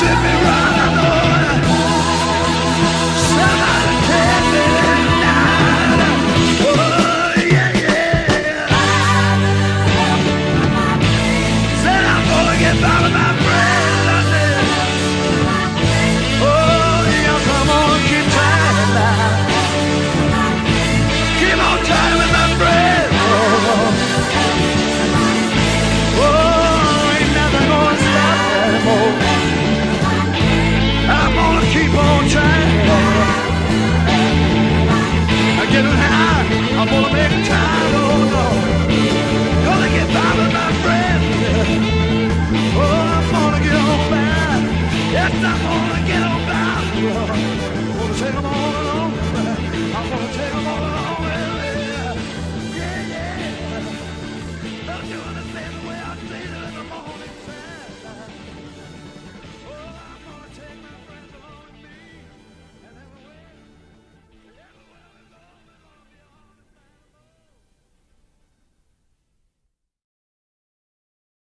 Tip